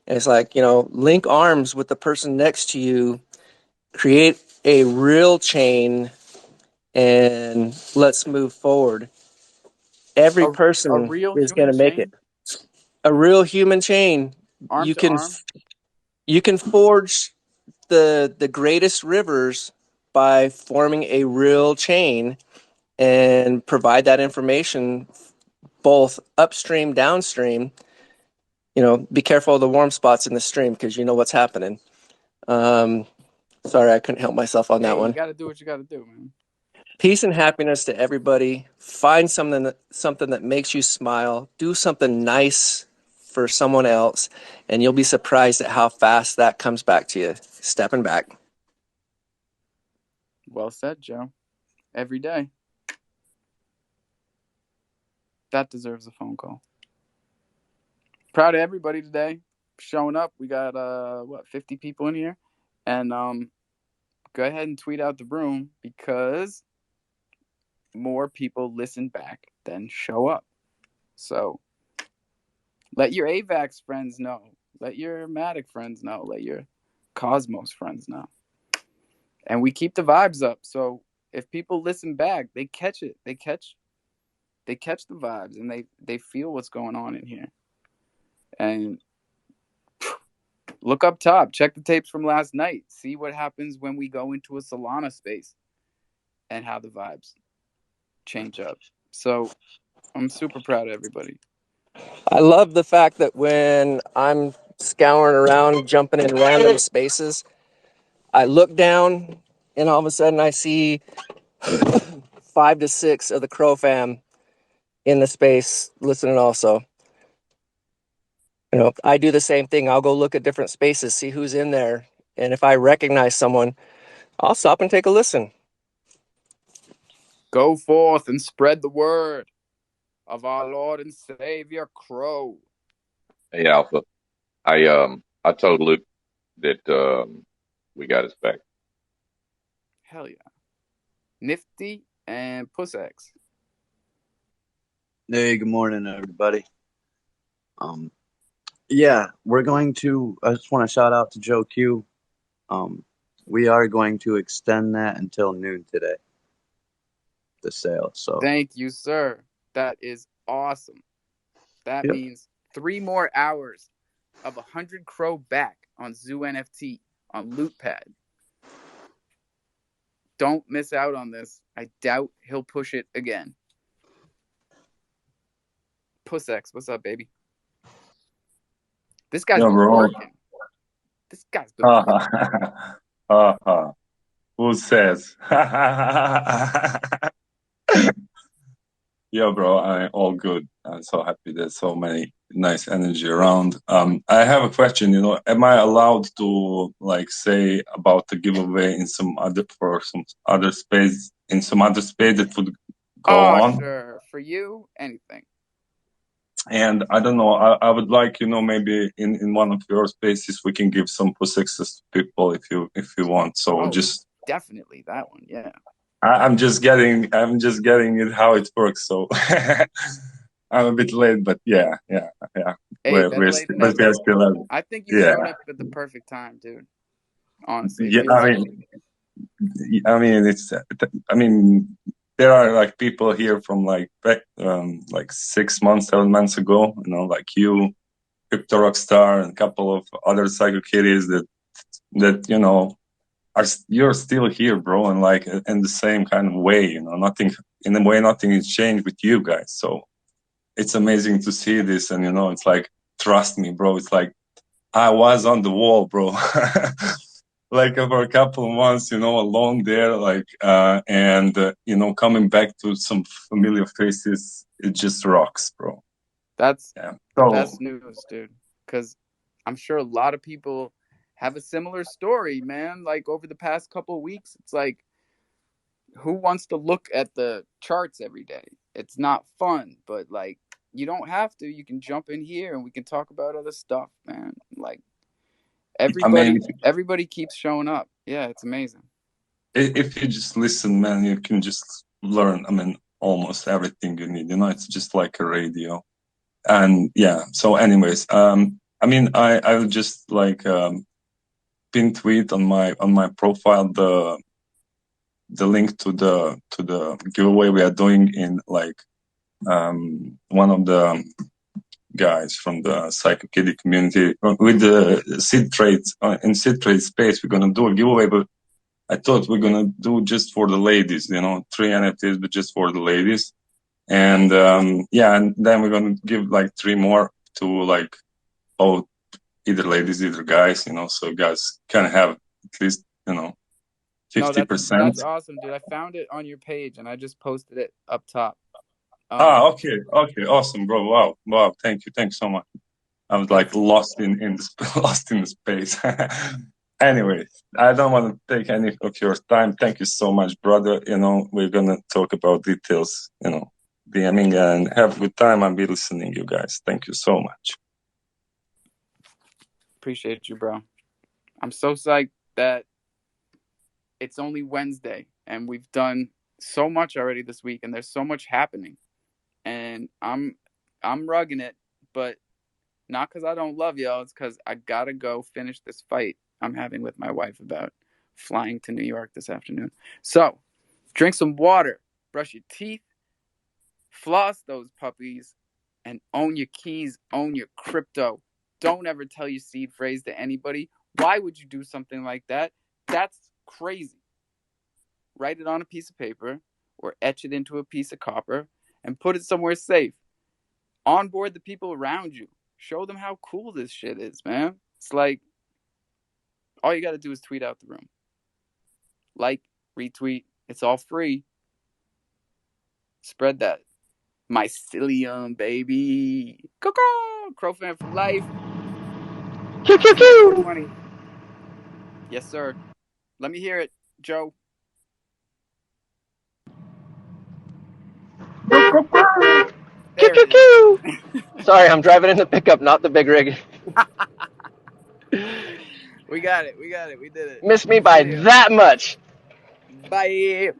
[SPEAKER 12] And it's like, link arms with the person next to you, create a real chain, and let's move forward. Every
[SPEAKER 1] A
[SPEAKER 12] person
[SPEAKER 1] real
[SPEAKER 12] is going
[SPEAKER 1] human
[SPEAKER 12] to make it.
[SPEAKER 1] chain,
[SPEAKER 12] A real human chain.
[SPEAKER 1] arm
[SPEAKER 12] You
[SPEAKER 1] to
[SPEAKER 12] can
[SPEAKER 1] arm.
[SPEAKER 12] you can forge the greatest rivers by forming a real chain and provide that information both upstream, downstream. Be careful of the warm spots in the stream because you know what's happening. Um, Sorry, I couldn't help myself on that
[SPEAKER 1] Hey, you
[SPEAKER 12] one.
[SPEAKER 1] got to do what you got to do, man.
[SPEAKER 12] Peace and happiness to everybody. Find something that makes you smile. Do something nice for someone else, and you'll be surprised at how fast that comes back to you. Stepping back.
[SPEAKER 1] Well said, Joe. Every day. That deserves a phone call. Proud of everybody today showing up. We got 50 people in here, and go ahead and tweet out the room because more people listen back than show up. So let your AVAX friends know. Let your Matic friends know. Let your Cosmos friends know. And we keep the vibes up. So if people listen back, they catch it. They catch the vibes and they feel what's going on in here. And look up top, check the tapes from last night. See what happens when we go into a Solana space and how the vibes change up. So I'm super proud of everybody.
[SPEAKER 12] I love the fact that when I'm scouring around, jumping in random spaces, I look down and all of a sudden I see 5 to 6 of the Crow fam in the space listening also. I do the same thing. I'll go look at different spaces, see who's in there. And if I recognize someone, I'll stop and take a listen.
[SPEAKER 1] Go forth and spread the word of our Lord and Savior Crow.
[SPEAKER 15] Hey, Alpha. I told Luke that we got his back.
[SPEAKER 1] Hell yeah. Nifty and Pussex.
[SPEAKER 16] Hey, good morning, everybody. Um, Yeah, we're going to. I just want to shout out to Joe Q. Um, we are going to extend that until noon today, the sale. So,
[SPEAKER 1] Thank you, sir. That is awesome. That
[SPEAKER 16] yep.
[SPEAKER 1] means 3 more hours of 100 Crow back on Zoo NFT on LootPad. Don't miss out on this. I doubt he'll push it again. Pussex, what's up, baby? This guy's
[SPEAKER 7] Yeah,
[SPEAKER 1] been
[SPEAKER 7] bro.
[SPEAKER 1] working. This guy's been working.
[SPEAKER 7] Haha. Who says? Yeah, bro, I all good. I'm so happy there's so many nice energy around. I have a question, am I allowed to like say about the giveaway in some other for some other space in some other space that would go
[SPEAKER 1] Oh,
[SPEAKER 7] on?
[SPEAKER 1] sure. For you, anything.
[SPEAKER 7] And I don't know, I would like, maybe in one of your spaces we can give some push access to people if you want. So
[SPEAKER 1] Oh,
[SPEAKER 7] just
[SPEAKER 1] definitely that one. Yeah.
[SPEAKER 7] I'm just getting it how it works. So I'm a bit late, but yeah.
[SPEAKER 1] Hey,
[SPEAKER 7] We're
[SPEAKER 1] better
[SPEAKER 7] we're
[SPEAKER 1] late
[SPEAKER 7] still,
[SPEAKER 1] than
[SPEAKER 7] but we're
[SPEAKER 1] never.
[SPEAKER 7] still at
[SPEAKER 1] I think you
[SPEAKER 7] yeah
[SPEAKER 1] showed up at the perfect time, dude. Honestly, it
[SPEAKER 7] yeah.
[SPEAKER 1] feels like it.
[SPEAKER 7] I mean there are like people here from like back like 6 months, 7 months ago. Like you, Crypto Rockstar, and a couple of other Psycho Kitties that you're still here, bro, and like in the same kind of way. Nothing in a way, nothing has changed with you guys. So it's amazing to see this, and it's like, trust me, bro. It's like I was on the wall, bro. Like for a couple of months, along there, like, and coming back to some familiar faces, it just rocks, bro.
[SPEAKER 1] That's
[SPEAKER 7] Yeah.
[SPEAKER 1] the
[SPEAKER 7] So
[SPEAKER 1] best news, dude. Because I'm sure a lot of people have a similar story, man. Like over the past couple of weeks, it's like, who wants to look at the charts every day? It's not fun, but like, you don't have to. You can jump in here and we can talk about other stuff, man. Like
[SPEAKER 7] I mean,
[SPEAKER 1] everybody keeps showing up. Yeah, it's amazing.
[SPEAKER 7] if you just listen, man, you can just learn. I mean, almost everything you need. It's just like a radio. And yeah. So, anyways, I mean, I will just like pin tweet on my profile the link to the giveaway we are doing in like one of the guys from the Psycho Kitty community with the seed trades in seed trade space. We're gonna do a giveaway, but I thought we're gonna do just for the ladies, 3 NFTs, but just for the ladies. And yeah, and then we're gonna give like 3 more to like both either ladies, either guys, so guys can have at least,
[SPEAKER 1] No, that's
[SPEAKER 7] 50%.
[SPEAKER 1] that's awesome, dude. I found it on your page and I just posted it up top.
[SPEAKER 7] Okay, awesome, bro. Wow, thanks so much. I was like
[SPEAKER 1] That's
[SPEAKER 7] lost in the lost in the space. Anyway, I don't want to take any of your time. Thank you so much, brother. We're gonna talk about details. DMing and have a good time. I'll be listening, you guys. Thank you so much.
[SPEAKER 1] appreciate you, bro. I'm so psyched that it's only Wednesday and we've done so much already this week and there's so much happening. And I'm rugging it, but not because I don't love y'all. It's because I gotta go finish this fight I'm having with my wife about flying to New York this afternoon. So drink some water, brush your teeth, floss those puppies, and own your keys, own your crypto. Don't ever tell your seed phrase to anybody. Why would you do something like that? That's crazy. Write it on a piece of paper or etch it into a piece of copper and put it somewhere safe. Onboard the people around you. Show them how cool this shit is, man. It's like all you got to do is tweet out the room. Like, retweet. It's all free. Spread that mycelium, baby. Coco! Crow fan for life.
[SPEAKER 8] Choo choo
[SPEAKER 1] See you in
[SPEAKER 8] choo.
[SPEAKER 1] 420. Yes, sir. Let me hear it, Joe.
[SPEAKER 8] Choo
[SPEAKER 1] There it
[SPEAKER 8] choo
[SPEAKER 1] is.
[SPEAKER 8] choo. Sorry, I'm driving in the pickup, not the big rig.
[SPEAKER 1] We got it. We got it. We did it.
[SPEAKER 8] Missed me by
[SPEAKER 1] See ya.
[SPEAKER 8] that much.
[SPEAKER 1] Bye.